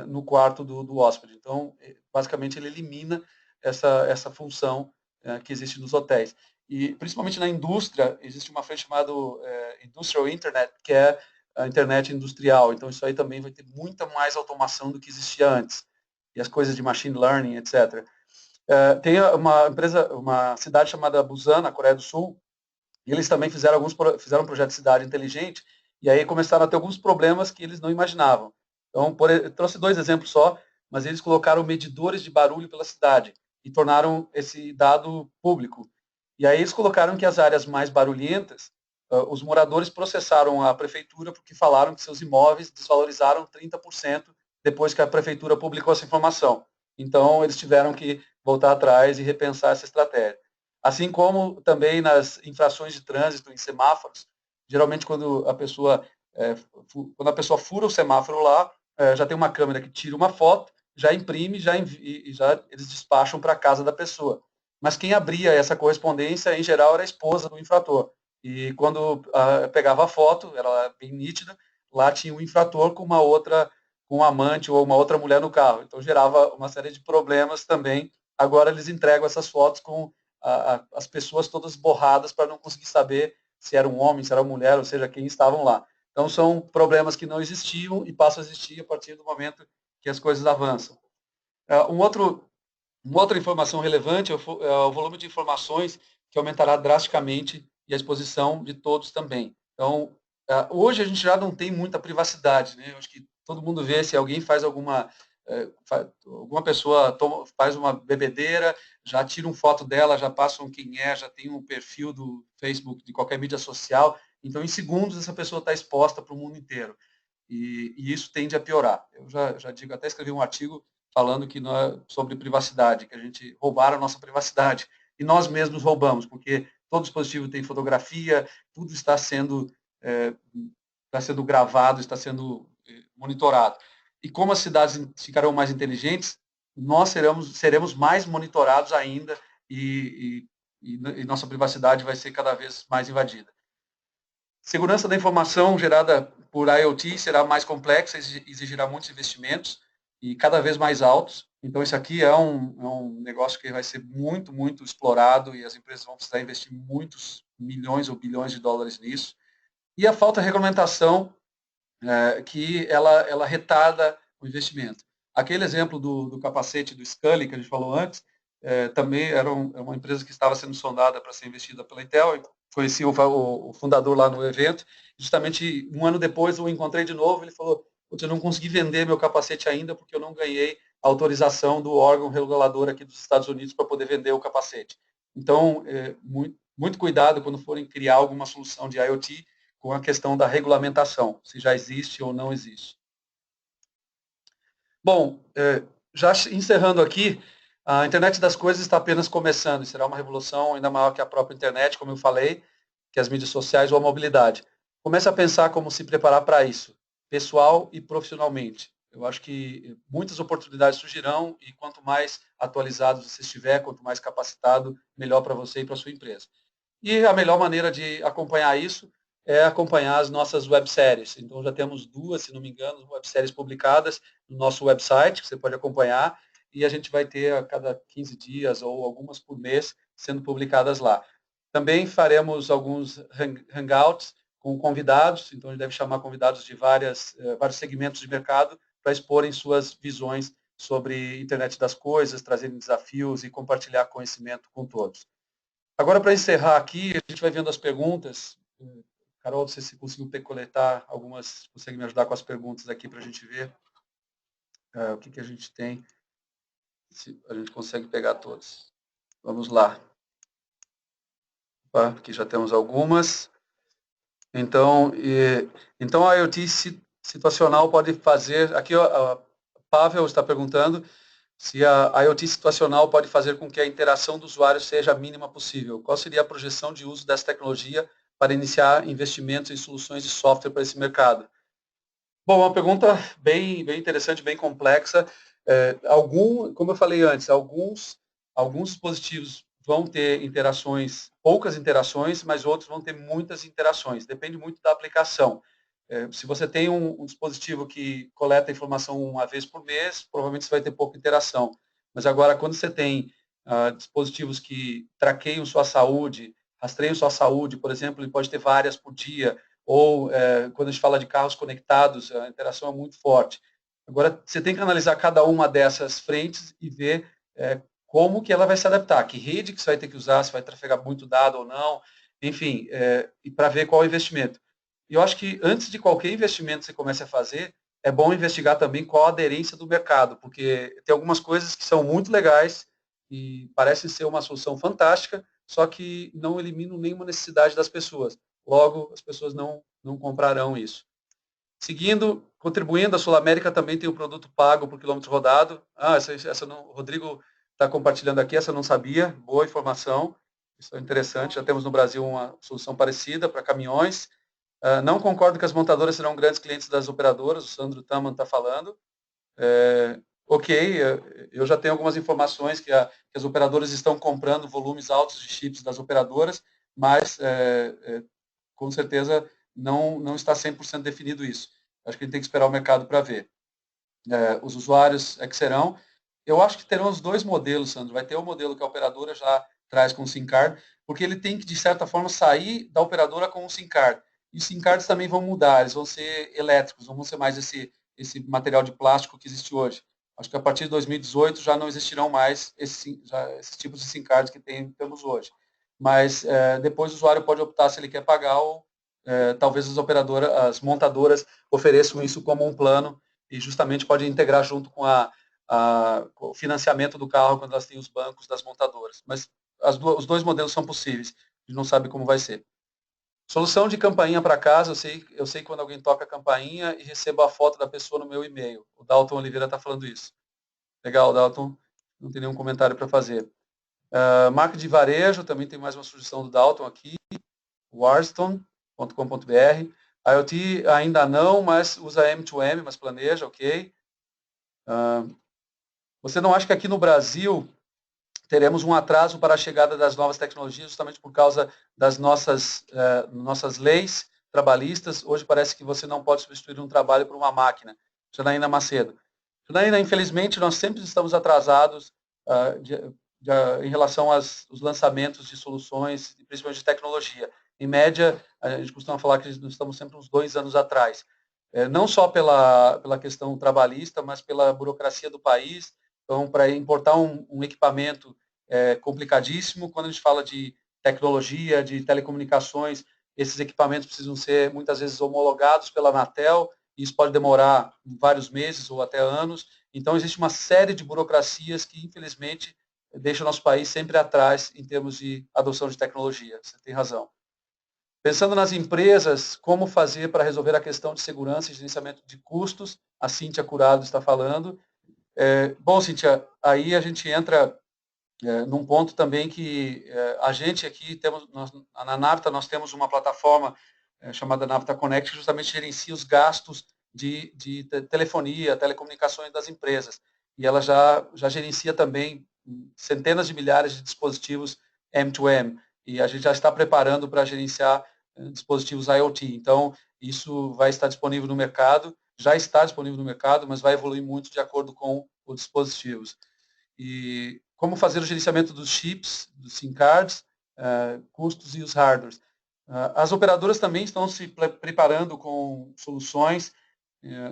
no quarto do hóspede. Então, basicamente, ele elimina essa função que existe nos hotéis. E, principalmente na indústria, existe uma frente chamada Industrial Internet, que é a internet industrial. Então, isso aí também vai ter muita mais automação do que existia antes. E as coisas de machine learning, etc. Tem uma cidade chamada Busan, na Coreia do Sul, e eles também fizeram um projeto de cidade inteligente, e aí começaram a ter alguns problemas que eles não imaginavam. Então, eu trouxe 2 exemplos só, mas eles colocaram medidores de barulho pela cidade e tornaram esse dado público. E aí eles colocaram que as áreas mais barulhentas, os moradores processaram a prefeitura porque falaram que seus imóveis desvalorizaram 30% depois que a prefeitura publicou essa informação. Então, eles tiveram que voltar atrás e repensar essa estratégia. Assim como também nas infrações de trânsito em semáforos, geralmente quando a pessoa fura o semáforo lá, já tem uma câmera que tira uma foto, já imprime, e já eles despacham para a casa da pessoa. Mas quem abria essa correspondência, em geral, era a esposa do infrator. E quando pegava a foto, era bem nítida, lá tinha um infrator com com um amante ou uma outra mulher no carro. Então gerava uma série de problemas também. Agora eles entregam essas fotos com as pessoas todas borradas para não conseguir saber se era um homem, se era uma mulher, ou seja, quem estavam lá. Então, são problemas que não existiam e passam a existir a partir do momento que as coisas avançam. Uma outra informação relevante é o volume de informações que aumentará drasticamente e a exposição de todos também. Então, hoje a gente já não tem muita privacidade, né? Eu acho que todo mundo vê se alguém faz alguma pessoa faz uma bebedeira, já tira uma foto dela, já passam quem já tem um perfil do Facebook, de qualquer mídia social. Então, em segundos, essa pessoa está exposta para o mundo inteiro. E isso tende a piorar. Eu já digo, até escrevi um artigo falando que sobre privacidade, que a gente roubaram a nossa privacidade. E nós mesmos roubamos, porque todo dispositivo tem fotografia, tudo está sendo gravado, está sendo monitorado. E como as cidades ficarão mais inteligentes, nós seremos mais monitorados ainda e nossa privacidade vai ser cada vez mais invadida. Segurança da informação gerada por IoT será mais complexa, exigirá muitos investimentos e cada vez mais altos. Então, isso aqui é um negócio que vai ser muito, muito explorado e as empresas vão precisar investir muitos milhões ou bilhões de dólares nisso. E a falta de regulamentação, que ela retarda o investimento. Aquele exemplo do capacete do Scully, que a gente falou antes, também era uma empresa que estava sendo sondada para ser investida pela Intel. Conheci o fundador lá no evento. Justamente um ano depois eu o encontrei de novo. Ele falou: eu não consegui vender meu capacete ainda porque eu não ganhei autorização do órgão regulador aqui dos Estados Unidos para poder vender o capacete. Então, muito cuidado quando forem criar alguma solução de IoT com a questão da regulamentação, se já existe ou não existe. Bom, já encerrando aqui, a internet das coisas está apenas começando, e será uma revolução ainda maior que a própria internet, como eu falei, que as mídias sociais ou a mobilidade. Comece a pensar como se preparar para isso, pessoal e profissionalmente. Eu acho que muitas oportunidades surgirão e quanto mais atualizado você estiver, quanto mais capacitado, melhor para você e para a sua empresa. E a melhor maneira de acompanhar isso é acompanhar as nossas webséries. Então, já temos 2, se não me engano, webséries publicadas no nosso website, que você pode acompanhar, e a gente vai ter a cada 15 dias ou algumas por mês sendo publicadas lá. Também faremos alguns hangouts com convidados, então a gente deve chamar convidados de vários segmentos de mercado para exporem suas visões sobre internet das coisas, trazerem desafios e compartilhar conhecimento com todos. Agora, para encerrar aqui, a gente vai vendo as perguntas. Carol, se você conseguiu coletar algumas, consegue me ajudar com as perguntas aqui para a gente ver o que a gente tem, se a gente consegue pegar todas. Vamos lá. Opa, aqui já temos algumas. Então, a IoT situacional pode fazer... Aqui, a Pavel está perguntando se a IoT situacional pode fazer com que a interação do usuário seja a mínima possível. Qual seria a projeção de uso dessa tecnologia para iniciar investimentos em soluções de software para esse mercado? Bom, uma pergunta bem interessante, bem complexa. Como eu falei antes, alguns dispositivos vão ter interações, poucas interações, mas outros vão ter muitas interações. Depende muito da aplicação. Se você tem um dispositivo que coleta informação uma vez por mês, provavelmente você vai ter pouca interação. Mas agora, quando você tem dispositivos que traqueiam sua saúde, rastreiam sua saúde, por exemplo, ele pode ter várias por dia, ou quando a gente fala de carros conectados, a interação é muito forte. Agora, você tem que analisar cada uma dessas frentes e ver como que ela vai se adaptar, que rede que você vai ter que usar, se vai trafegar muito dado ou não, enfim, e para ver qual é o investimento. E eu acho que antes de qualquer investimento que você comece a fazer, é bom investigar também qual a aderência do mercado, porque tem algumas coisas que são muito legais e parecem ser uma solução fantástica, só que não eliminam nenhuma necessidade das pessoas. Logo, as pessoas não comprarão isso. Seguindo, contribuindo, a Sul América também tem o produto pago por quilômetro rodado. Essa não, o Rodrigo está compartilhando aqui, essa eu não sabia, boa informação, isso é interessante, já temos no Brasil uma solução parecida para caminhões. Não concordo que as montadoras serão grandes clientes das operadoras, o Sandro Taman está falando. Ok, eu já tenho algumas informações que as operadoras estão comprando volumes altos de chips das operadoras, mas com certeza não está 100% definido isso. Acho que a gente tem que esperar o mercado para ver. Os usuários é que serão. Eu acho que terão os dois modelos, Sandro. Vai ter o modelo que a operadora já traz com o SIM card, porque ele tem que, de certa forma, sair da operadora com o SIM card. E os SIM cards também vão mudar, eles vão ser elétricos, não vão ser mais esse material de plástico que existe hoje. Acho que a partir de 2018 já não existirão mais esses tipos de SIM cards que temos hoje. Mas depois o usuário pode optar se ele quer pagar ou talvez as montadoras ofereçam isso como um plano e justamente pode integrar junto com o financiamento do carro quando elas têm os bancos das montadoras. Mas os dois modelos são possíveis, a gente não sabe como vai ser. Solução de campainha para casa, eu sei quando alguém toca a campainha e recebo a foto da pessoa no meu e-mail. O Dalton Oliveira está falando isso. Legal, Dalton, não tem nenhum comentário para fazer. Marca de varejo, também tem mais uma sugestão do Dalton aqui, warston.com.br. IoT ainda não, mas usa M2M, mas planeja, ok. Você não acha que aqui no Brasil teremos um atraso para a chegada das novas tecnologias, justamente por causa das nossas leis trabalhistas? Hoje parece que você não pode substituir um trabalho por uma máquina. Janaína Macedo. Janaína, infelizmente, nós sempre estamos atrasados em relação aos lançamentos de soluções, principalmente de tecnologia. Em média, a gente costuma falar que nós estamos sempre uns 2 anos atrás. Não só pela questão trabalhista, mas pela burocracia do país. Então, para importar um equipamento complicadíssimo, quando a gente fala de tecnologia, de telecomunicações, esses equipamentos precisam ser, muitas vezes, homologados pela Anatel, e isso pode demorar vários meses ou até anos. Então, existe uma série de burocracias que, infelizmente, deixam o nosso país sempre atrás em termos de adoção de tecnologia. Você tem razão. Pensando nas empresas, como fazer para resolver a questão de segurança e gerenciamento de custos? A Cíntia Curado está falando. Bom, Cíntia, aí a gente entra num ponto também que a gente aqui temos, na NAVTA nós temos uma plataforma chamada NAVTA Connect, que justamente gerencia os gastos de telefonia, telecomunicações das empresas. E ela já gerencia também centenas de milhares de dispositivos M2M. E a gente já está preparando para gerenciar dispositivos IoT. Então, isso vai estar disponível no mercado, já está disponível no mercado, mas vai evoluir muito de acordo com os dispositivos. E como fazer o gerenciamento dos chips, dos SIM cards, custos e os hardwares. As operadoras também estão se preparando com soluções.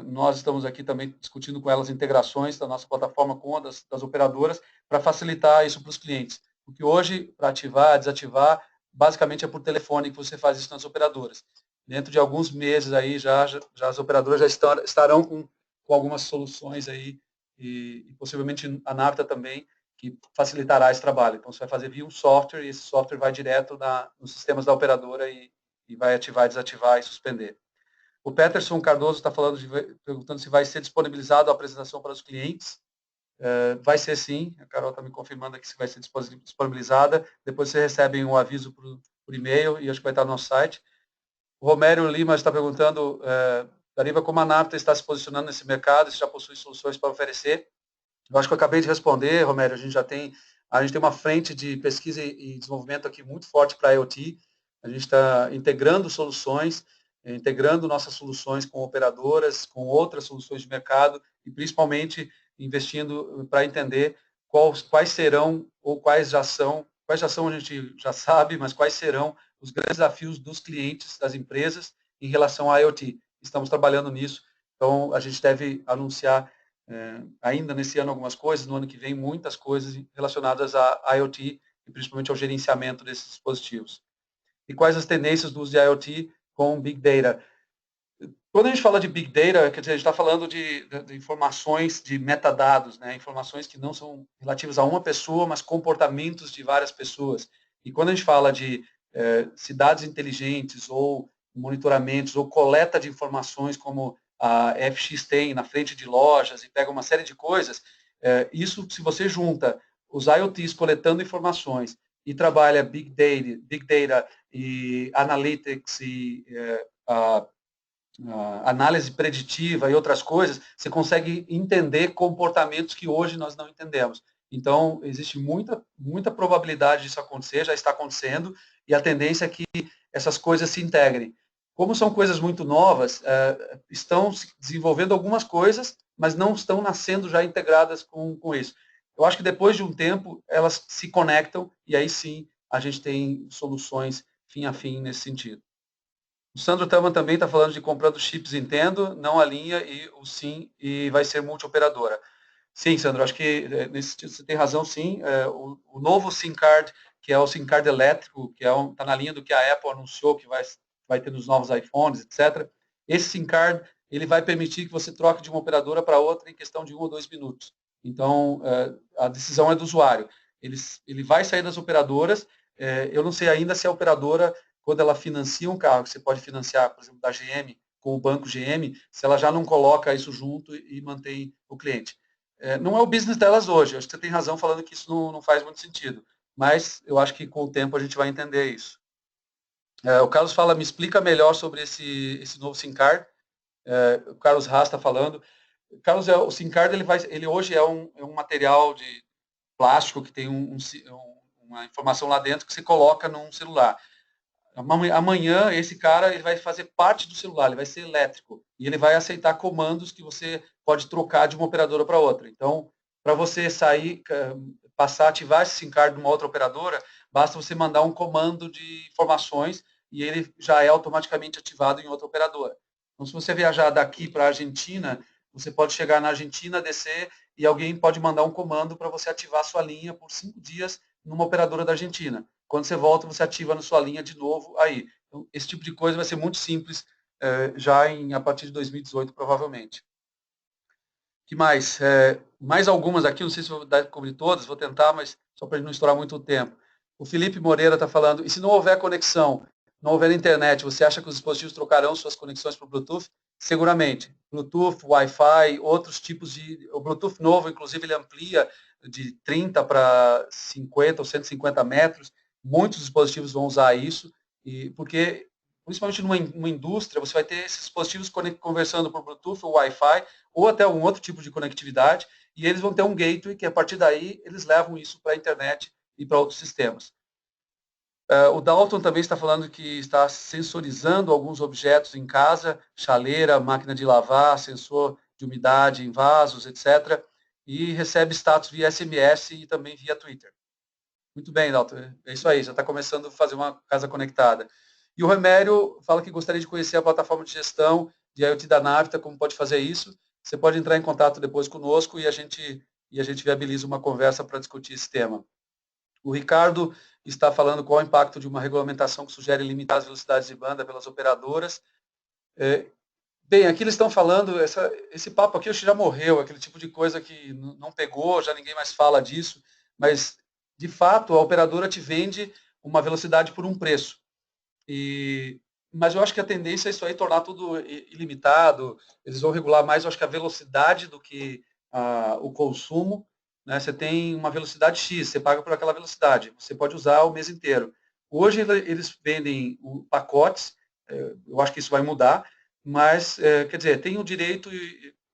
Nós estamos aqui também discutindo com elas integrações da nossa plataforma com das operadoras para facilitar isso para os clientes. Porque hoje, para ativar, desativar, basicamente é por telefone que você faz isso nas operadoras. Dentro de alguns meses aí já as operadoras já estarão com algumas soluções aí e possivelmente a NAVTA também, que facilitará esse trabalho. Então, você vai fazer via um software e esse software vai direto nos sistemas da operadora e vai ativar, desativar e suspender. O Peterson Cardoso está perguntando se vai ser disponibilizado a apresentação para os clientes. Vai ser sim, a Carol está me confirmando aqui se vai ser disponibilizada. Depois você recebe um aviso por e-mail e acho que vai estar no nosso site. O Romério Lima está perguntando, Dariva, como a NAVTA está se posicionando nesse mercado, se já possui soluções para oferecer. Eu acho que eu acabei de responder, Romério, a gente tem uma frente de pesquisa e desenvolvimento aqui muito forte para a IoT. A gente está integrando soluções, integrando nossas soluções com operadoras, com outras soluções de mercado e principalmente investindo para entender quais serão ou quais já são a gente já sabe, mas quais serão os grandes desafios dos clientes, das empresas em relação à IoT. Estamos trabalhando nisso, então a gente deve anunciar ainda nesse ano algumas coisas, no ano que vem muitas coisas relacionadas à IoT e principalmente ao gerenciamento desses dispositivos. E quais as tendências do uso de IoT com Big Data? Quando a gente fala de Big Data, quer dizer, a gente está falando de informações, de metadados, né? Informações que não são relativas a uma pessoa, mas comportamentos de várias pessoas. E quando a gente fala de cidades inteligentes ou monitoramentos ou coleta de informações como a FX tem na frente de lojas e pega uma série de coisas, isso, se você junta os IoTs coletando informações e trabalha Big Data e Analytics e análise preditiva e outras coisas, você consegue entender comportamentos que hoje nós não entendemos. Então, existe muita probabilidade disso acontecer, já está acontecendo, e a tendência é que essas coisas se integrem. Como são coisas muito novas, estão se desenvolvendo algumas coisas, mas não estão nascendo já integradas com isso. Eu acho que depois de um tempo, elas se conectam, e aí sim, a gente tem soluções fim a fim nesse sentido. O Sandro Tama também está falando de comprando chips Nintendo, não a linha e o SIM, e vai ser multioperadora. Sim, Sandro, acho que nesse sentido você tem razão, sim. O novo SIM card, que é o SIM card elétrico, que está na linha do que a Apple anunciou que vai ter nos novos iPhones, etc. Esse SIM card ele vai permitir que você troque de uma operadora para outra em questão de 1 ou 2 minutos. Então, a decisão é do usuário. Ele vai sair das operadoras. Eu não sei ainda se a operadora, quando ela financia um carro, que você pode financiar, por exemplo, da GM, com o banco GM, se ela já não coloca isso junto e mantém o cliente. Não é o business delas hoje. Acho que você tem razão falando que isso não faz muito sentido. Mas eu acho que com o tempo a gente vai entender isso. O Carlos fala, me explica melhor sobre esse novo SIM card. O Carlos Haas está falando. Carlos, o SIM card ele hoje é um material de plástico que tem uma informação lá dentro que você coloca num celular. Amanhã esse cara ele vai fazer parte do celular, ele vai ser elétrico e ele vai aceitar comandos que você pode trocar de uma operadora para outra. Então, para você sair, passar, ativar esse SIM card de uma outra operadora, basta você mandar um comando de informações e ele já é automaticamente ativado em outra operadora. Então, se você viajar daqui para a Argentina, você pode chegar na Argentina, descer e alguém pode mandar um comando para você ativar a sua linha por 5 dias numa operadora da Argentina. Quando você volta, você ativa na sua linha de novo aí. Então, esse tipo de coisa vai ser muito simples já a partir de 2018, provavelmente. Que mais? Mais algumas aqui, não sei se vou dar para cobrir todas, vou tentar, mas só para não estourar muito o tempo. O Felipe Moreira está falando, e se não houver conexão, não houver internet, você acha que os dispositivos trocarão suas conexões para o Bluetooth? Seguramente. Bluetooth, Wi-Fi, outros tipos de... O Bluetooth novo, inclusive, ele amplia de 30 para 50 ou 150 metros. Muitos dispositivos vão usar isso, porque, principalmente numa indústria, você vai ter esses dispositivos conversando por Bluetooth ou Wi-Fi, ou até um outro tipo de conectividade, e eles vão ter um gateway que, a partir daí, eles levam isso para a internet e para outros sistemas. O Dalton também está falando que está sensorizando alguns objetos em casa, chaleira, máquina de lavar, sensor de umidade em vasos, etc. E recebe status via SMS e também via Twitter. Muito bem, Dalton. É isso aí, já está começando a fazer uma casa conectada. E o Remério fala que gostaria de conhecer a plataforma de gestão de IoT da Navita, como pode fazer isso. Você pode entrar em contato depois conosco e a gente viabiliza uma conversa para discutir esse tema. O Ricardo está falando qual o impacto de uma regulamentação que sugere limitar as velocidades de banda pelas operadoras. Bem, aqui eles estão falando, esse papo aqui acho que já morreu, aquele tipo de coisa que não pegou, já ninguém mais fala disso, mas, de fato, a operadora te vende uma velocidade por um preço. Mas eu acho que a tendência é isso aí, tornar tudo ilimitado, eles vão regular mais, eu acho que a velocidade do que o consumo, né? Você tem uma velocidade X, você paga por aquela velocidade, você pode usar o mês inteiro. Hoje eles vendem pacotes, eu acho que isso vai mudar, mas, quer dizer, tem o direito,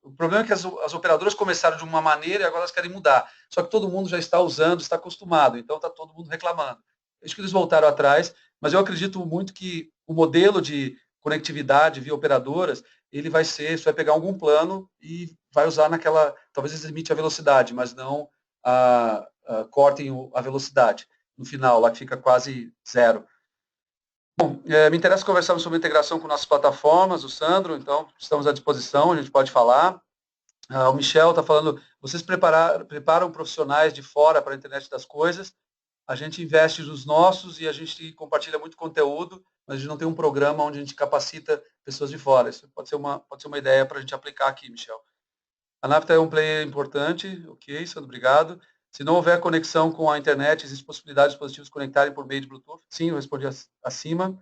o problema é que as operadoras começaram de uma maneira e agora elas querem mudar, só que todo mundo já está usando, está acostumado, então está todo mundo reclamando. Acho que eles voltaram atrás, mas eu acredito muito que o modelo de conectividade via operadoras, ele vai ser, você vai pegar algum plano e vai usar naquela, talvez eles limitem a velocidade, mas não cortem a velocidade no final, lá que fica quase zero. Bom, me interessa conversarmos sobre integração com nossas plataformas, o Sandro, então estamos à disposição, a gente pode falar. O Michel está falando, vocês preparam profissionais de fora para a internet das coisas, a gente investe nos nossos e a gente compartilha muito conteúdo, mas a gente não tem um programa onde a gente capacita pessoas de fora. Isso pode ser uma ideia para a gente aplicar aqui, Michel. A Napta é um player importante, ok, Sandro, obrigado. Se não houver conexão com a internet, existe possibilidade de dispositivos conectarem por meio de Bluetooth? Sim, eu respondi acima.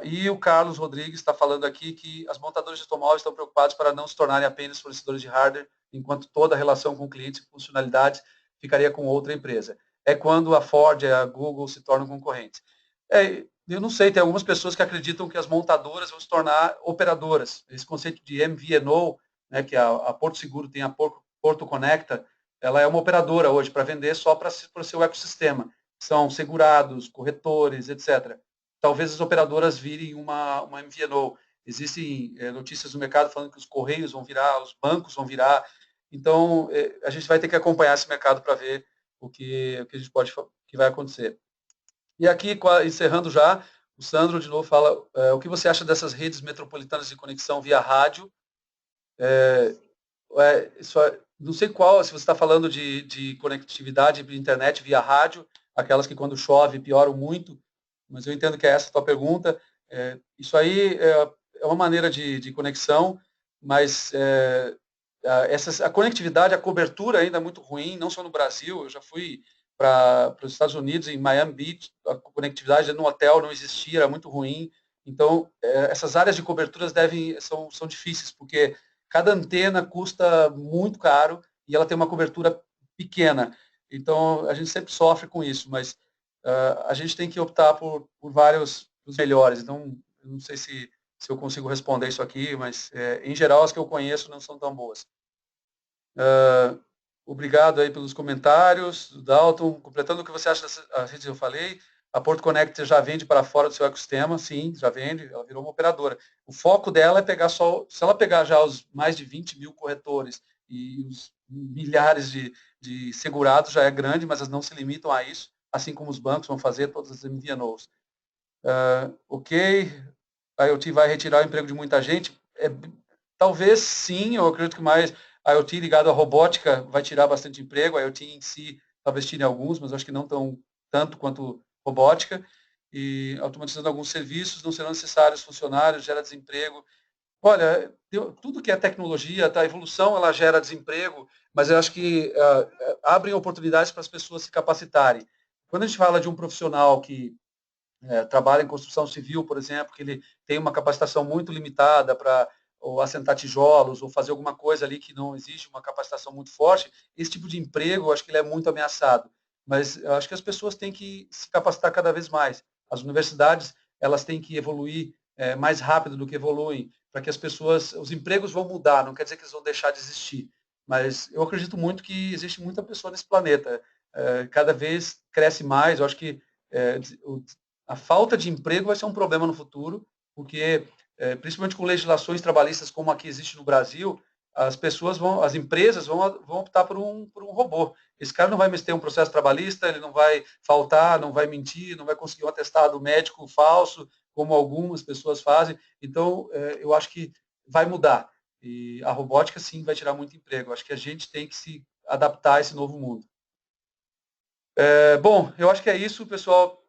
E o Carlos Rodrigues está falando aqui que as montadoras de automóveis estão preocupadas para não se tornarem apenas fornecedores de hardware, enquanto toda a relação com clientes e funcionalidades ficaria com outra empresa. É quando a Ford e a Google se tornam concorrentes. Eu não sei, tem algumas pessoas que acreditam que as montadoras vão se tornar operadoras. Esse conceito de MVNO, né, que a Porto Seguro tem a Porto Conecta, ela é uma operadora hoje para vender só para o seu ecossistema. São segurados, corretores, etc. Talvez as operadoras virem uma MVNO. Existem notícias no mercado falando que os correios vão virar, os bancos vão virar. Então, a gente vai ter que acompanhar esse mercado para ver o que que vai acontecer. E aqui, encerrando já, o Sandro de novo fala, o que você acha dessas redes metropolitanas de conexão via rádio? Não sei qual, se você está falando de conectividade de internet via rádio, aquelas que quando chove pioram muito, mas eu entendo que é essa a tua pergunta. Isso aí é uma maneira de conexão, mas a conectividade, a cobertura ainda é muito ruim, não só no Brasil, eu já fui para os Estados Unidos, em Miami Beach, a conectividade no hotel não existia, era muito ruim. Então, essas áreas de coberturas são difíceis, porque cada antena custa muito caro e ela tem uma cobertura pequena. Então, a gente sempre sofre com isso, mas a gente tem que optar por vários os melhores. Então, eu não sei se eu consigo responder isso aqui, mas, em geral, as que eu conheço não são tão boas. Obrigado aí pelos comentários, Dalton. Completando o que você acha das redes que eu falei, a Porto Connect já vende para fora do seu ecossistema, sim, já vende, ela virou uma operadora. O foco dela é pegar se ela pegar já os mais de 20 mil corretores e os milhares de segurados, já é grande, mas elas não se limitam a isso, assim como os bancos vão fazer, todas as MVNOs. Ok, a IoT vai retirar o emprego de muita gente? Talvez sim, eu acredito que mais a IoT ligada à robótica vai tirar bastante emprego, a IoT em si talvez tire alguns, mas acho que não tanto quanto robótica. e automatizando alguns serviços, não serão necessários funcionários, gera desemprego. Olha, tudo que é tecnologia, tá, a evolução ela gera desemprego, mas eu acho que abrem oportunidades para as pessoas se capacitarem. Quando a gente fala de um profissional que trabalha em construção civil, por exemplo, que ele tem uma capacitação muito limitada para ou assentar tijolos ou fazer alguma coisa ali que não exige uma capacitação muito forte, esse tipo de emprego, eu acho que ele é muito ameaçado. Mas eu acho que as pessoas têm que se capacitar cada vez mais. As universidades, elas têm que evoluir mais rápido do que evoluem, para que as pessoas, os empregos vão mudar, não quer dizer que eles vão deixar de existir. Mas eu acredito muito que existe muita pessoa nesse planeta. Cada vez cresce mais, eu acho que a falta de emprego vai ser um problema no futuro, porque, principalmente com legislações trabalhistas como aqui existe no Brasil, as empresas vão optar por um robô. Esse cara não vai meter um processo trabalhista, ele não vai faltar, não vai mentir, não vai conseguir um atestado médico falso, como algumas pessoas fazem. Então, eu acho que vai mudar. E a robótica, sim, vai tirar muito emprego. Eu acho que a gente tem que se adaptar a esse novo mundo. Bom, eu acho que é isso, pessoal.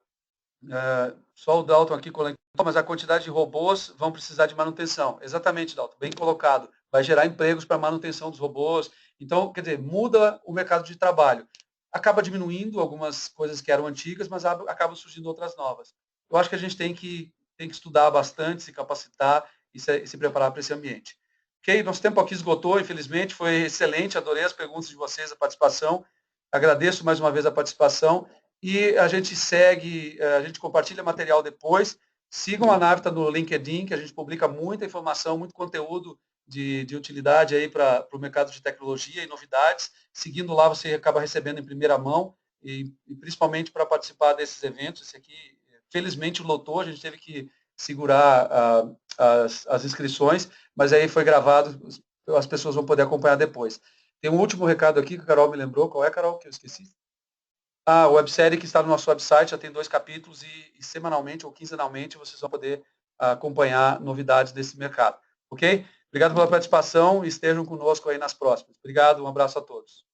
Só o Dalton aqui conectou, mas a quantidade de robôs vão precisar de manutenção. Exatamente, Dalton, bem colocado. Vai gerar empregos para manutenção dos robôs. Então, quer dizer, muda o mercado de trabalho. Acaba diminuindo algumas coisas que eram antigas, mas acabam surgindo outras novas. Eu acho que a gente tem que estudar bastante, se capacitar e se preparar para esse ambiente. Ok, nosso tempo aqui esgotou, infelizmente, foi excelente, adorei as perguntas de vocês, a participação. Agradeço mais uma vez a participação e a gente segue, a gente compartilha material depois. Sigam a Navita no LinkedIn, que a gente publica muita informação, muito conteúdo de utilidade aí para o mercado de tecnologia e novidades. Seguindo lá, você acaba recebendo em primeira mão e principalmente para participar desses eventos. Esse aqui, felizmente, lotou, a gente teve que segurar as inscrições, mas aí foi gravado, as pessoas vão poder acompanhar depois. Tem um último recado aqui que a Carol me lembrou. Qual é, Carol, que eu esqueci? A websérie que está no nosso website já tem 2 capítulos e semanalmente ou quinzenalmente vocês vão poder acompanhar novidades desse mercado. Ok? Obrigado pela participação e estejam conosco aí nas próximas. Obrigado, um abraço a todos.